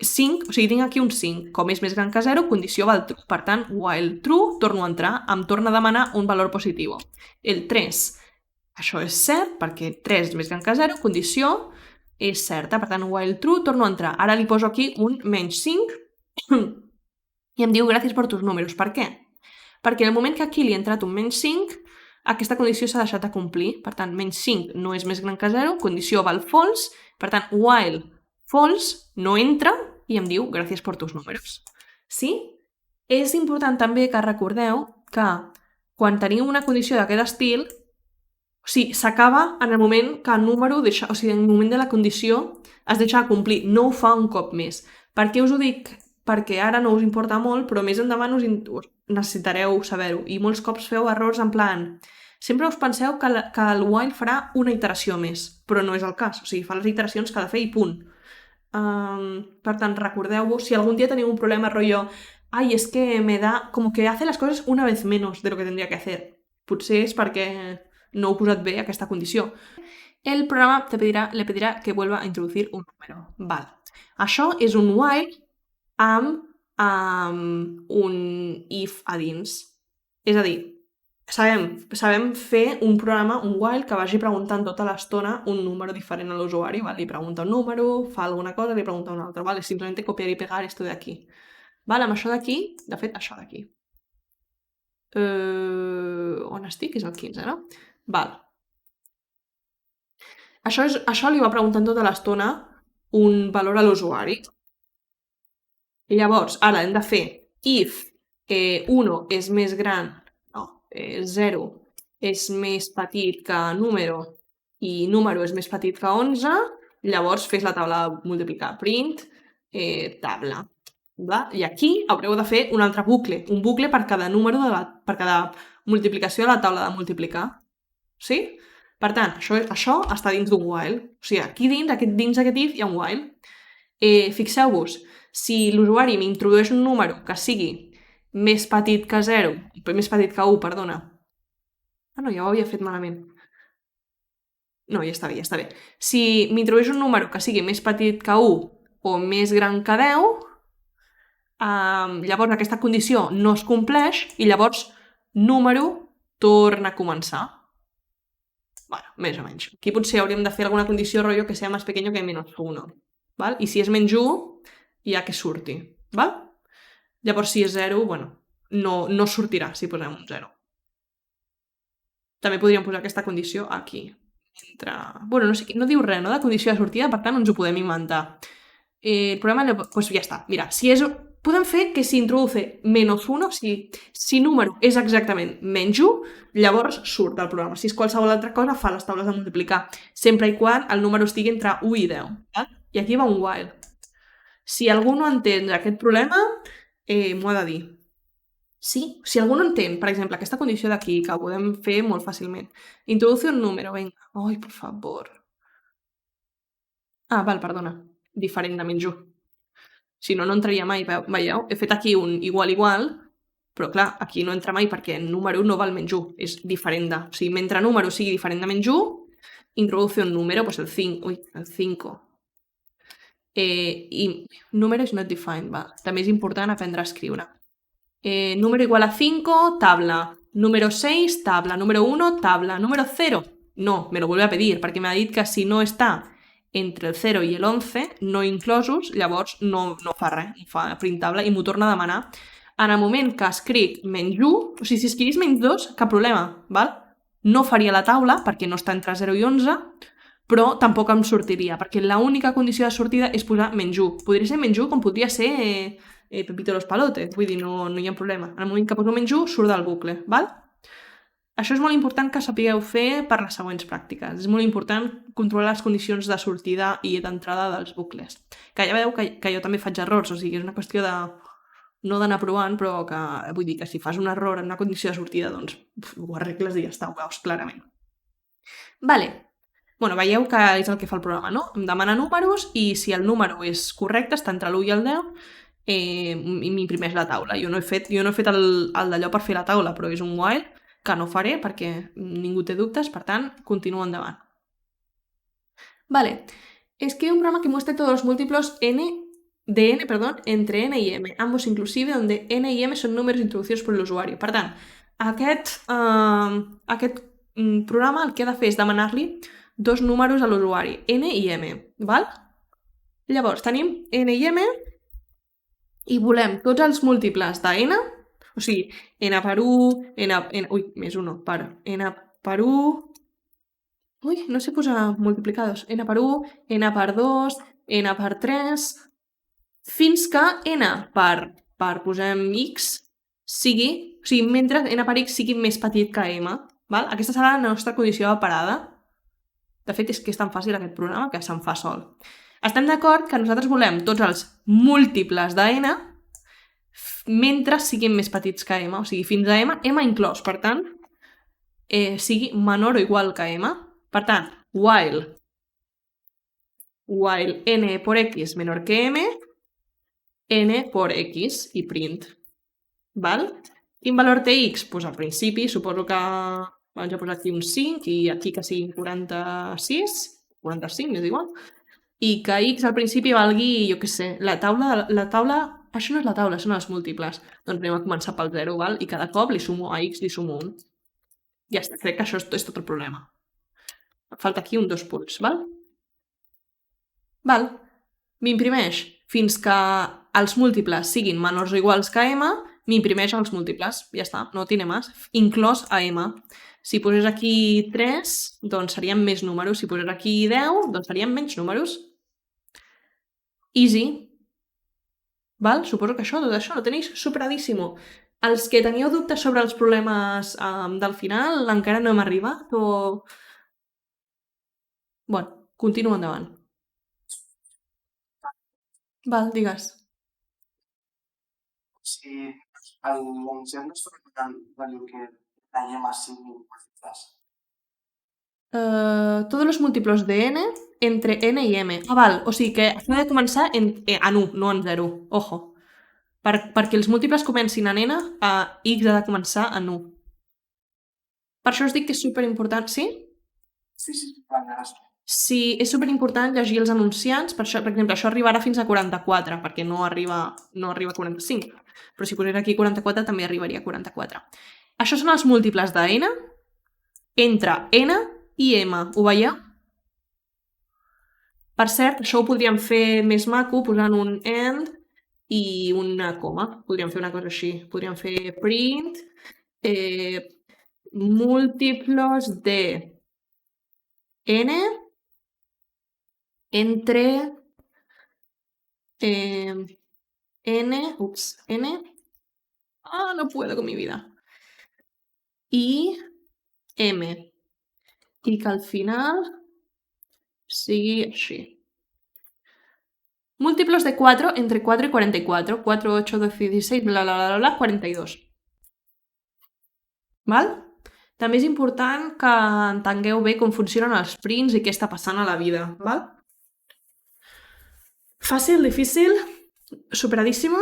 5, o sigui, tinc aquí un 5. Com és més gran que 0, condició val true. Per tant, while true, torno a entrar, em torna a demanar un valor positiu. El 3, això és cert, perquè 3 és més gran que 0, condició és certa, per tant, while true, torno a entrar. Ara li poso aquí un menys 5 i em diu gràcies per tus números. Per què? Perquè en el moment que aquí li he entrat un menys 5, aquesta condició s'ha deixat de complir. Per tant, menys 5 no és més gran que 0, condició val false, per tant, while false no entra i em diu gràcies per tus números. Sí? És important també que recordeu que quan teniu una condició d'aquest estil, o sigui, s'acaba en el moment que el número deixa, o sigui, en el moment de la condició es deixa de complir, no ho fa un cop més. Per què us ho dic? Perquè ara no us importa molt, però més endavant necessitareu saber-ho. I molts cops feu errors en plan... Sempre us penseu que el while farà una iteració més, però no és el cas. O sigui, fa les iteracions que ha de fer i punt. Per tant, recordeu-vos, si algun dia teniu un problema rollo ai, es que me da... como que hace las cosas una vez menos de lo que tendría que hacer. Potser és perquè no heu posat bé aquesta condició. El programa le pedirà que vuelva a introducir un número. Val. Això és un while amb un if a dins. És a dir, sabem fer un programa, un while, que vagi preguntant tota l'estona un número diferent a l'usuari. Li pregunta un número, fa alguna cosa, li pregunta una altra. Vale? Simplemente copiar i pegar esto de aquí. Vale? Amb això d'aquí, de fet, això d'aquí. On estic? És el 15, no? Val. Això li va preguntant tota l'estona un valor a l'usuari. I llavors, ara hem de fer if 1 és més gran, 0 és més petit que número i número és més petit que 11, llavors fes la taula de multiplicar. Print tabla. I aquí haureu de fer un altre bucle. Un bucle per cada número, per cada multiplicació de la taula de multiplicar. Sí? Per tant, això està dins d'un while. O sigui, aquí dins aquest if hi ha un while. Fixeu-vos, si l'usuari m'introdueix un número que sigui més petit que 0, més petit que 1, perdona. No, ja ho havia fet malament. No, ja està bé. Si m'introdueix un número que sigui més petit que 1 o més gran que 10, llavors aquesta condició no es compleix i llavors número torna a començar. Bueno, més o menys. Aquí potser hauríem de fer alguna condició rotllo que sea més pequeño que menos 1. Val? I si és menys 1, ja que surti. Val? Llavors, si és 0, bueno, no sortirà si posem un 0. També podríem posar aquesta condició aquí. Bueno, no sé, no diu res, no?, de condició de sortida, per tant, ens ho podem inventar. El problema, doncs ja està. Mira, si és podem fer que si introduce -1, o sigui, si número és exactament -1, llavors surt del programa. Si és qualsevol altra cosa, fa les taules de multiplicar, sempre i quan el número estigui entre 1 i 10. Val? I aquí va un while. Si algú no entén aquest problema, m'ho ha de dir. Sí, si algú no entén, per exemple, aquesta condició d'aquí, que ho podem fer molt fàcilment. Introduce un número, vinga. Ai, per favor. Ah, val, perdona. Diferent de -1. Si no, no entraria mai, veieu? He fet aquí un igual, però clar, aquí no entra mai perquè el número no val -1, és diferent de. O sigui, mentre número sigui diferent de -1, introduce un número, doncs el 5. Ui, el 5. I número is not defined, va. També és important aprendre a escriure. Número igual a 5, tabla. Número 6, tabla. Número 1, tabla. Número 0, no, me lo vuelve a pedir, perquè m'ha dit que si no està entre el 0 i l'11, no inclosos, llavors no fa res, fa printable i m'ho torna a demanar. En el moment que escric -1, o sigui, si escrivís -2, cap problema, val? No faria la taula perquè no està entre 0 i 11, però tampoc em sortiria, perquè l'única condició de sortida és posar -1. Podria ser -1 com podria ser Pepito los Palotes, vull dir, no hi ha problema. En el moment que poso -1, surt del bucle, val? Això és molt important que sapigueu fer per les següents pràctiques. És molt important controlar les condicions de sortida i d'entrada dels bucles. Que ja veieu que jo també faig errors, o sigui, és una qüestió de no d'anar provant, però que vull dir que si fas un error en una condició de sortida, doncs ho arregles i ja està, ho veus clarament. Vale. Bueno, veieu que és el que fa el programa, no? Em demana números i si el número és correcte, està entre l'1 i el 10, m'imprimeix la taula. Jo no he fet el d'allò per fer la taula, però és un while que no faré perquè ningú té dubtes, per tant, continuo endavant. Vale. Escribe un programa que muestre todos los múltiplos entre n y m, ambos inclusive, donde n y m son números introducidos por l'usuari. Per tant, aquest programa el que ha de fer és demanar-li dos números a l'usuari, n i m, val? Llavors, tenim n i m i volem tots els múltiples de n, o sigui, n per 1, n per 1, no sé posar multiplicados, n per 1, n per 2, n per 3, fins que n per posem x sigui, o sigui, mentre n per x sigui més petit que m, val? Aquesta serà la nostra condició de parada. De fet, és que és tan fàcil aquest programa que se'n fa sol. Estem d'acord que nosaltres volem tots els múltiples de n mentre siguin més petits que m, o sigui, fins a m inclòs, per tant, sigui menor o igual que m. Per tant, while n por x menor que m, n por x i print. Val? Quin valor té x? Doncs al principi suposo que vaig a posar aquí un 5 i aquí que siguin 46, 45, és igual. I que x al principi valgui, jo què sé, la taula... Això no és la taula, són els múltiples. Doncs anem a començar pel 0, val? I cada cop li sumo a x, li sumo 1. Ja està, crec que això és tot el problema. Falta aquí un 2 punts, val? Val. M'imprimeix fins que els múltiples siguin menors o iguals que m, m'imprimeix els múltiples. Ja està, no tiene més. Inclòs a m. Si posés aquí 3, doncs serien més números. Si posés aquí 10, doncs serien menys números. Easy. Val? Suposo que tot això ho tenéis superadíssimo. Els que teníeu dubtes sobre els problemes del final encara no hem arribat o... Bueno, continuo endavant. Val, digues. Si l'encén no està preparant que la llama sigui múltiples. Todos los múltiplos de n entre n i m. Ah, val, o sigui que això ha de començar en 1, no en 0. Ojo. Perquè els múltiples comencin en n, x ha de començar en 1. Per això us dic que és superimportant, sí? Sí, gràcies. Sí, és superimportant llegir els enunciants, per exemple, això arribarà fins a 44, perquè no arriba a 45, però si posés aquí 44 també arribaria a 44. Això són els múltiples de n entre n i m, ho veieu? Per cert, això ho podríem fer més maco posant un and i una coma. Podríem fer una cosa així. Podríem fer print múltiplos de n entre N, no puedo con mi vida. I, M. I que al final sigui així. Múltiplos de 4 entre 4 y 44. 4, 8, 12, 16, bla, bla, bla, bla, 42. Val? També és important que entengueu bé com funcionen els prints i què està passant a la vida, val? Fàcil, difícil, superadísimo.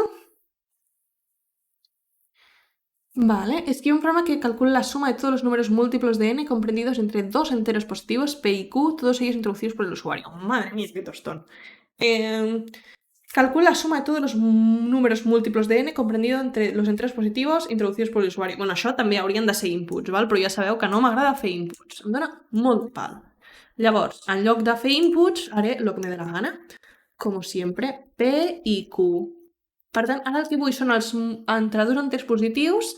Vale, escribe un programa que calcula la suma de todos los números múltiplos de n comprendidos entre dos enteros positivos, p y q, todos ellos introducidos por el usuario. Madre mía, qué tostón. Calcula la suma de todos los números múltiplos de n comprendido entre los enteros positivos introducidos por l'usuari. Bueno, això també haurien de ser inputs, val? Però ja sabeu que no m'agrada fer inputs. Em dona molt de pal. Llavors, en lloc de fer inputs, haré lo que me dé la gana. Com sempre, P i Q. Per tant, ara el que vull són els entre dos enters positius,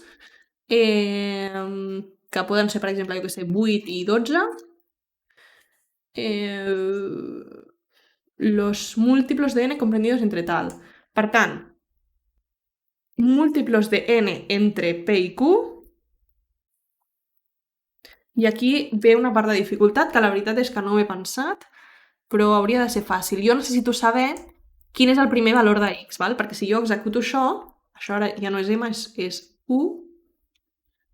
que poden ser, per exemple, jo que sé, 8 i 12. Los múltiplos de n comprendidos entre tal. Per tant, múltiplos de n entre p i q. I aquí ve una part de dificultat que la veritat és que no ho he pensat, però hauria de ser fàcil. Jo necessito saber quin és el primer valor de x, val? Perquè si jo executo això ara ja no és m, és u.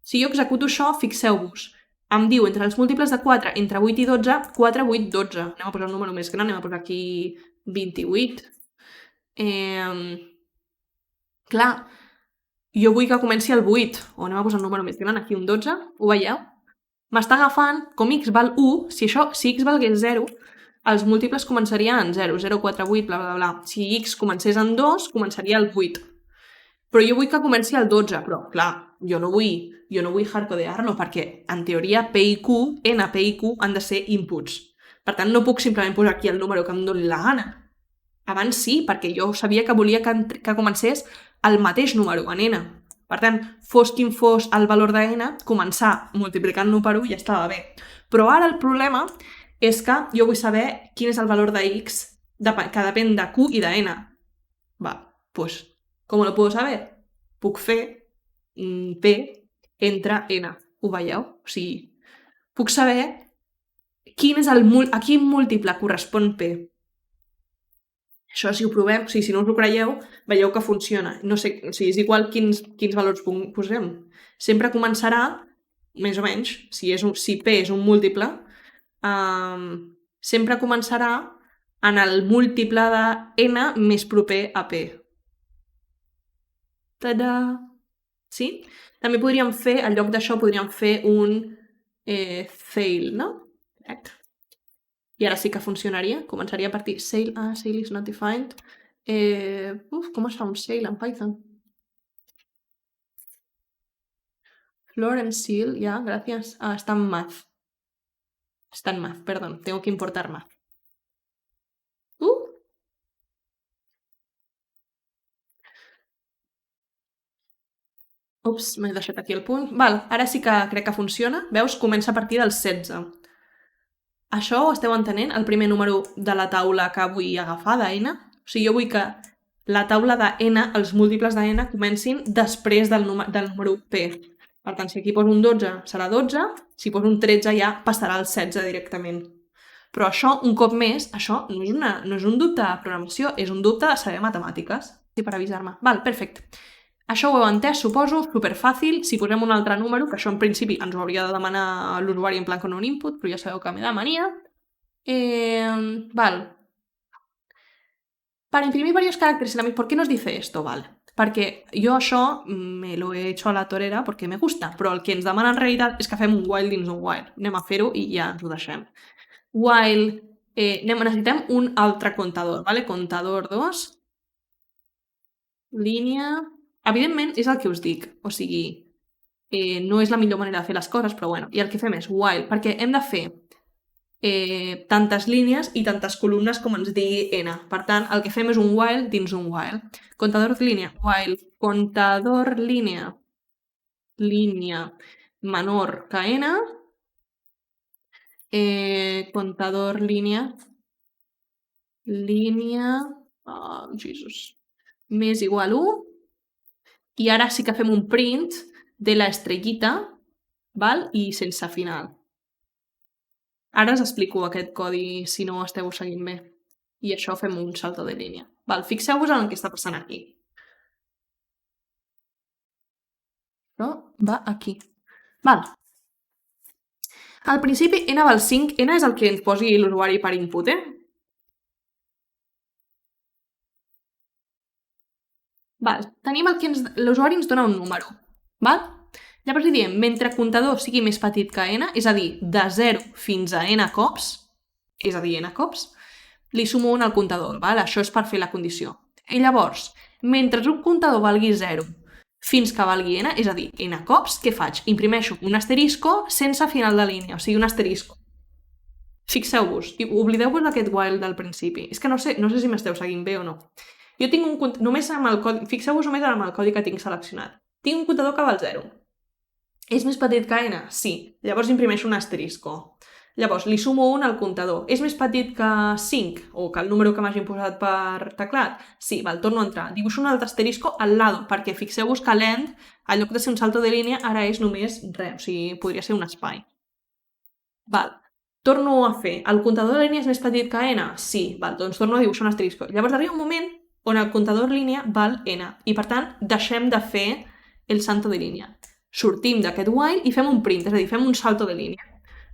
Si jo executo això, fixeu-vos, em diu entre els múltiples de 4, entre 8 i 12, 4, 8, 12. Anem a posar un número més gran, anem a posar aquí 28. Clar, jo vull que comenci el 8, o anem a posar un número més gran, aquí un 12, ho veieu? M'està agafant, com x val 1, si x valgués 0, els múltiples començarien en 0, 0, 4, 8, bla, bla, bla. Si x comencés en 2, començaria el 8. Però jo vull que comenci el 12, però, clar, jo no vull hardcodear-lo, perquè, en teoria, P i Q, N, P i Q, han de ser inputs. Per tant, no puc simplement posar aquí el número que em doni la gana. Abans sí, perquè jo sabia que volia que comencés el mateix número, en N. Per tant, fos quin fos el valor de N, començar multiplicant-lo per 1 ja estava bé. Però ara el problema és que jo vull saber quin és el valor de x que depèn de q i de n. Va, doncs, com lo puedo saber? Puc fer p entre n. Ho veieu? O sigui, puc saber a quin múltiple correspon p. Això, si ho provem, o sigui, si no us ho creieu, veieu que funciona. No sé, o sigui, és igual quins valors posem. Sempre començarà, més o menys, si p és un múltiple, sempre començarà en el múltiple de n més proper a p. Tada! Sí? També podríem fer, en lloc d'això, podríem fer un fail, no? Correcte. I ara sí que funcionaria. Començaria a partir sail is not defined. Com es fa un sail en Python? Floor and seal, ya, gracias. Está en math. Está en math, perdón. Tengo que importar math. Ups, m'he deixat aquí el punt. Val, ara sí que crec que funciona. Veus? Comença a partir del 16. Això ho esteu entenent? El primer número de la taula que vull agafar, de n? O sigui, jo vull que la taula de n, els múltiples de n, comencin després del número p. Per tant, si aquí poso un 12, serà 12. Si poso un 13, ja passarà al 16 directament. Però això, un cop més, això no és un dubte de programació, és un dubte de saber matemàtiques. Sí, per avisar-me. Val, perfecte. Això ho heu entès, suposo, superfàcil. Si posem un altre número, que això en principi ens ho hauria de demanar l'usuari en plan con un input, però ja sabeu que me da mania. Val. Para imprimir varios caracteres en la misma... ¿Por qué nos dice esto? Vale. Perquè jo això me lo he hecho a la torera perquè me gusta, però el que ens demana en realitat és que fem un while dins un while. Anem a fer-ho i ja ens ho deixem. While... necessitem un altre comptador, vale? Comptador 2. Línia... Evidentment, és el que us dic. O sigui, no és la millor manera de fer les coses, però bueno. I el que fem és while, perquè hem de fer tantes línies i tantes columnes com ens digui n. Per tant, el que fem és un while dins un while. Contador línia, while contador línia menor que n, contador línia, oh, Jesus, més igual 1, i ara sí que fem un print de la estrellita, val? I sense final. Ara us explico aquest codi si no ho esteu seguint bé. I això fem un salto de línia. Val? Fixeu-vos en el que està passant aquí. Això va aquí. Val. Al principi n val 5, n és el que ens posi l'usuari per input, Val. Tenim l'usuari ens dona un número, val? Llavors li diem, mentre comptador sigui més petit que n, és a dir, de 0 fins a n cops, és a dir, n cops, li sumo 1 al comptador, val? Això és per fer la condició. I llavors, mentre un comptador valgui 0 fins que valgui n, és a dir, n cops, què faig? Imprimeixo un asterisco sense final de línia, o sigui, un asterisco. Fixeu-vos, i oblideu-vos d'aquest while del principi. És que no sé si m'esteu seguint bé o no. Jo tinc només amb el codi, fixeu-vos només amb el codi que tinc seleccionat. Tinc un comptador que val 0. És més petit que n? Sí. Llavors imprimeixo un asterisco. Llavors li sumo 1 al comptador. És més petit que 5? O que el número que m'hagi posat per teclat? Sí, val, torno a entrar. Dibuixo un altre asterisco al lado, perquè fixeu-vos que l'end, en lloc de ser un salto de línia, ara és només res, o sigui, podria ser un espai. Val. Torno a fer. El comptador de línia és més petit que n? Sí. Val, doncs torno a dibuixar un asterisco. Llavors arriba un moment on el comptador línia val n, i per tant deixem de fer el salto de línia. Sortim d'aquest while i fem un print, és a dir, fem un salto de línia.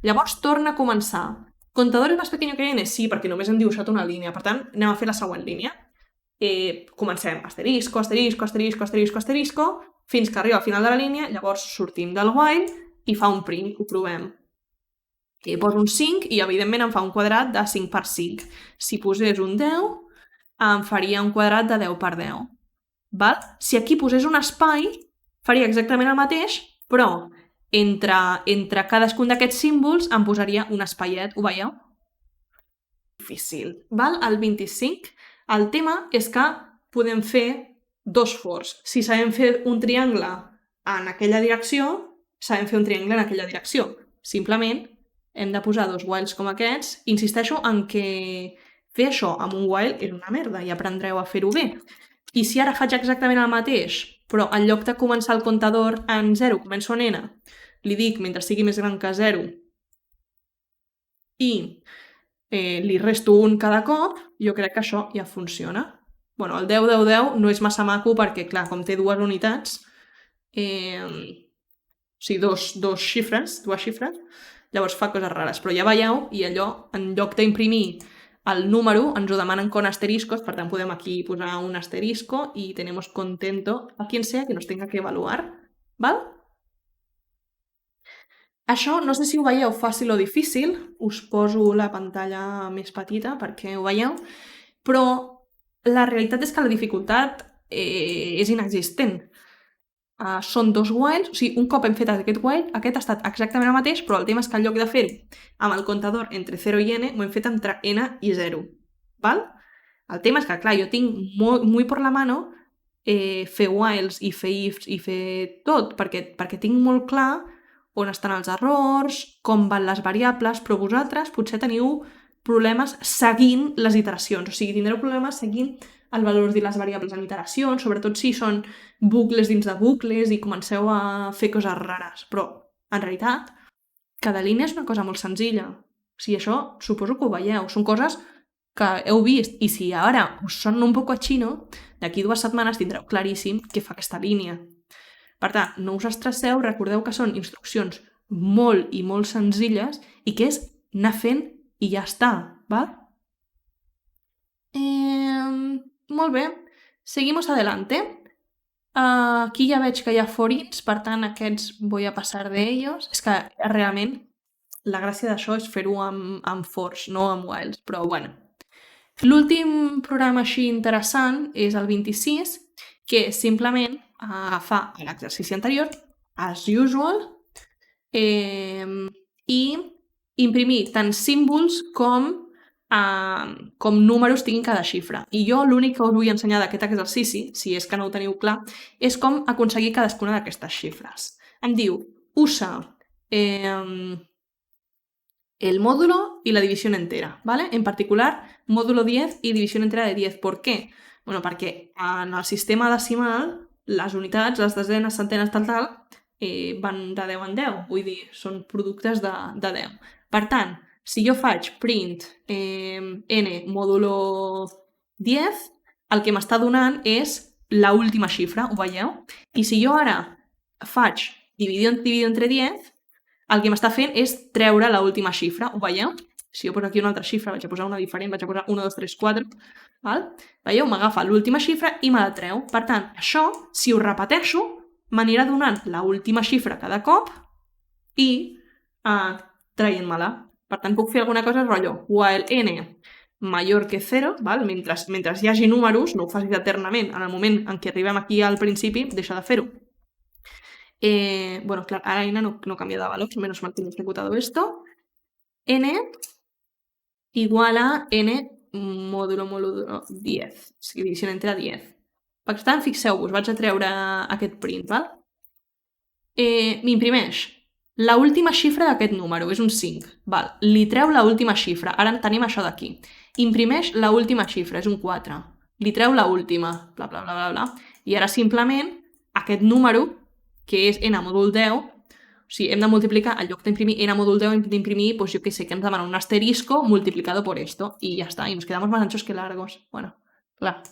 Llavors torna a començar. Comptador és més pequeño que n? Sí, perquè només hem dibuixat una línia, per tant anem a fer la següent línia. Comencem asterisco, asterisco, asterisco, asterisco, asterisco, fins que arriba al final de la línia, llavors sortim del while i fa un print, ho provem. Poso un 5 i evidentment em fa un quadrat de 5 per 5. Si posés un 10, em faria un quadrat de 10 per 10. Val? Si aquí posés un espai, faria exactament el mateix, però entre cadascun d'aquests símbols em posaria un espaiet, ho veieu? Difícil. Val? El 25. El tema és que podem fer dos fors. Si sabem fer un triangle en aquella direcció, sabem fer un triangle en aquella direcció. Simplement hem de posar dos whiles com aquests. Insisteixo en que fer això amb un while és una merda i aprendreu a fer-ho bé. I si ara faig exactament el mateix, però en lloc de començar el comptador en 0, començo en n, li dic mentre sigui més gran que 0 i li resto un cada cop, jo crec que això ja funciona. Bueno, el 10, 10, 10 no és massa maco perquè, clar, com té dues unitats, o sigui, dues xifres, llavors fa coses rares, però ja veieu, i allò, en lloc d'imprimir el número, ens ho demanen con asteriscos, per tant podem aquí posar un asterisco y tenemos contento a quien sea que nos tenga que evaluar, val? Això no sé si ho veieu fàcil o difícil, us poso la pantalla més petita perquè ho veieu, però la realitat és que la dificultat és inexistent. Són dos whiles, o sigui, un cop hem fet aquest while, aquest ha estat exactament el mateix, però el tema és que en lloc de fer-ho amb el comptador entre 0 i n, ho hem fet entre n i 0. Val? El tema és que, clar, jo tinc molt per la mano fer whiles i fer ifs i fer tot, perquè tinc molt clar on estan els errors, com van les variables, però vosaltres potser teniu problemes seguint les iteracions, o sigui, tindreu problemes seguint el valor de les variables en iteracions, sobretot si són bucles dins de bucles i comenceu a fer coses rares. Però, en realitat, cada línia és una cosa molt senzilla. O sigui, això suposo que ho veieu. Són coses que heu vist. I si ara us sona un poc a xino, d'aquí 2 setmanes tindreu claríssim què fa aquesta línia. Per tant, no us estresseu, recordeu que són instruccions molt i molt senzilles i que és anar fent i ja està, val? Molt bé, seguimos adelante. Aquí ja veig que hi ha forins, per tant aquests voy a passar de ellos. És que realment la gràcia d'això és fer-ho amb fors, no amb whiles, però bueno. L'últim programa així interessant és el 26, que és simplement agafar l'exercici anterior, as usual, i imprimir tant símbols com números tinguin cada xifra. I jo l'únic que us vull ensenyar d'aquest exercici, si és que no ho teniu clar, és com aconseguir cadascuna d'aquestes xifres. Em diu, usa el módulo y la división entera, ¿vale? En particular, módulo 10 y división entera de 10. ¿Por qué? Bueno, perquè en el sistema decimal les unitats, les desenes, centenes, tal, van de 10 en 10, vull dir, són productes de 10. Per tant, si jo faig print n mòdulo 10, el que m'està donant és l'última xifra, ho veieu? I si jo ara faig dividir entre 10, el que m'està fent és treure l'última xifra, ho veieu? Si jo poso aquí una altra xifra, vaig a posar una diferent, vaig a posar 1, 2, 3, 4, val? Veieu? M'agafa l'última xifra i me la treu. Per tant, això, si ho repeteixo, m'anirà donant l'última xifra cada cop i traient-me-la. Per tant, puc fer alguna cosa rotllo while n mayor que 0, val? Mentre hi hagi números, no ho facis eternament, en el moment en què arribem aquí al principi, deixa de fer-ho. Bueno, clar, ara n no cambia de valor, menos mal que no he ejecutado esto. N igual a n mòdulo 10, divisió entre 10. Per tant, fixeu-vos, vaig a treure aquest print, val? M'imprimeix l'última xifra d'aquest número, és un 5, val? Li treu l'última xifra, ara tenim això d'aquí. Imprimeix l'última xifra, és un 4. Li treu l'última, bla, bla, bla, bla, bla. I ara simplement aquest número, que és n mòdul 10, o sigui, hem de multiplicar, en lloc d'imprimir n mòdul 10, hem d'imprimir, pues jo què sé, que ens demana un asterisco multiplicado por esto, y ya está, y nos quedamos más anchos que largos. Bueno, clar,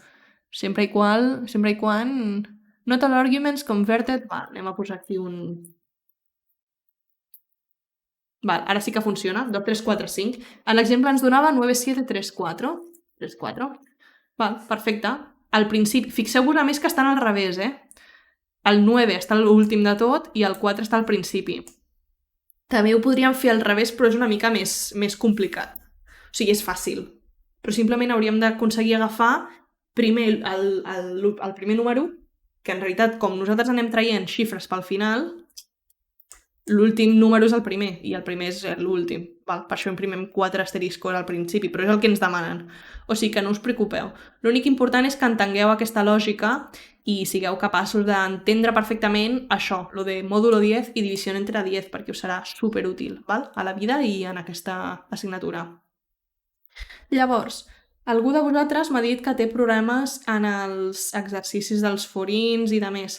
sempre i quan not all arguments converted, val, anem a posar aquí un... Val, ara sí que funciona, 2, 3, 4, 5. A l'exemple ens donava 9, 7, 3, 4. 3, 4. Val, perfecte. Al principi, fixeu-vos a més que estan al revés, El 9 està a l'últim de tot i el 4 està al principi. També ho podríem fer al revés, però és una mica més complicat. O sigui, és fàcil. Però simplement hauríem d'aconseguir agafar primer el primer número, que en realitat, com nosaltres anem traient xifres pel final, l'últim número és el primer, i el primer és l'últim. Per això imprimim 4 asteriscos al principi, però és el que ens demanen. O sigui que no us preocupeu. L'únic important és que entengueu aquesta lògica i sigueu capaços d'entendre perfectament això, lo de mòdulo 10 i divisió entre 10, perquè us serà superútil, val? A la vida i en aquesta assignatura. Llavors, algú de vosaltres m'ha dit que té problemes en els exercicis dels forins i de més.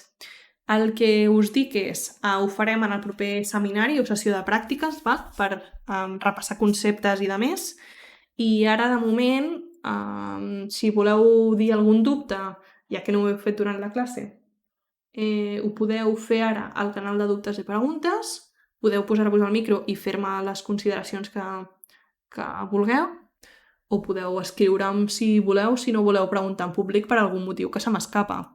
El que us dic és, ho farem en el proper seminari o sessió de pràctiques, val? Per repassar conceptes i de més. I ara, de moment, si voleu dir algun dubte, ja que no ho heu fet durant la classe, ho podeu fer ara al canal de dubtes i preguntes, podeu posar-vos al micro i fer-me les consideracions que vulgueu, o podeu escriure'm si voleu, si no voleu preguntar en públic per algun motiu que se m'escapa.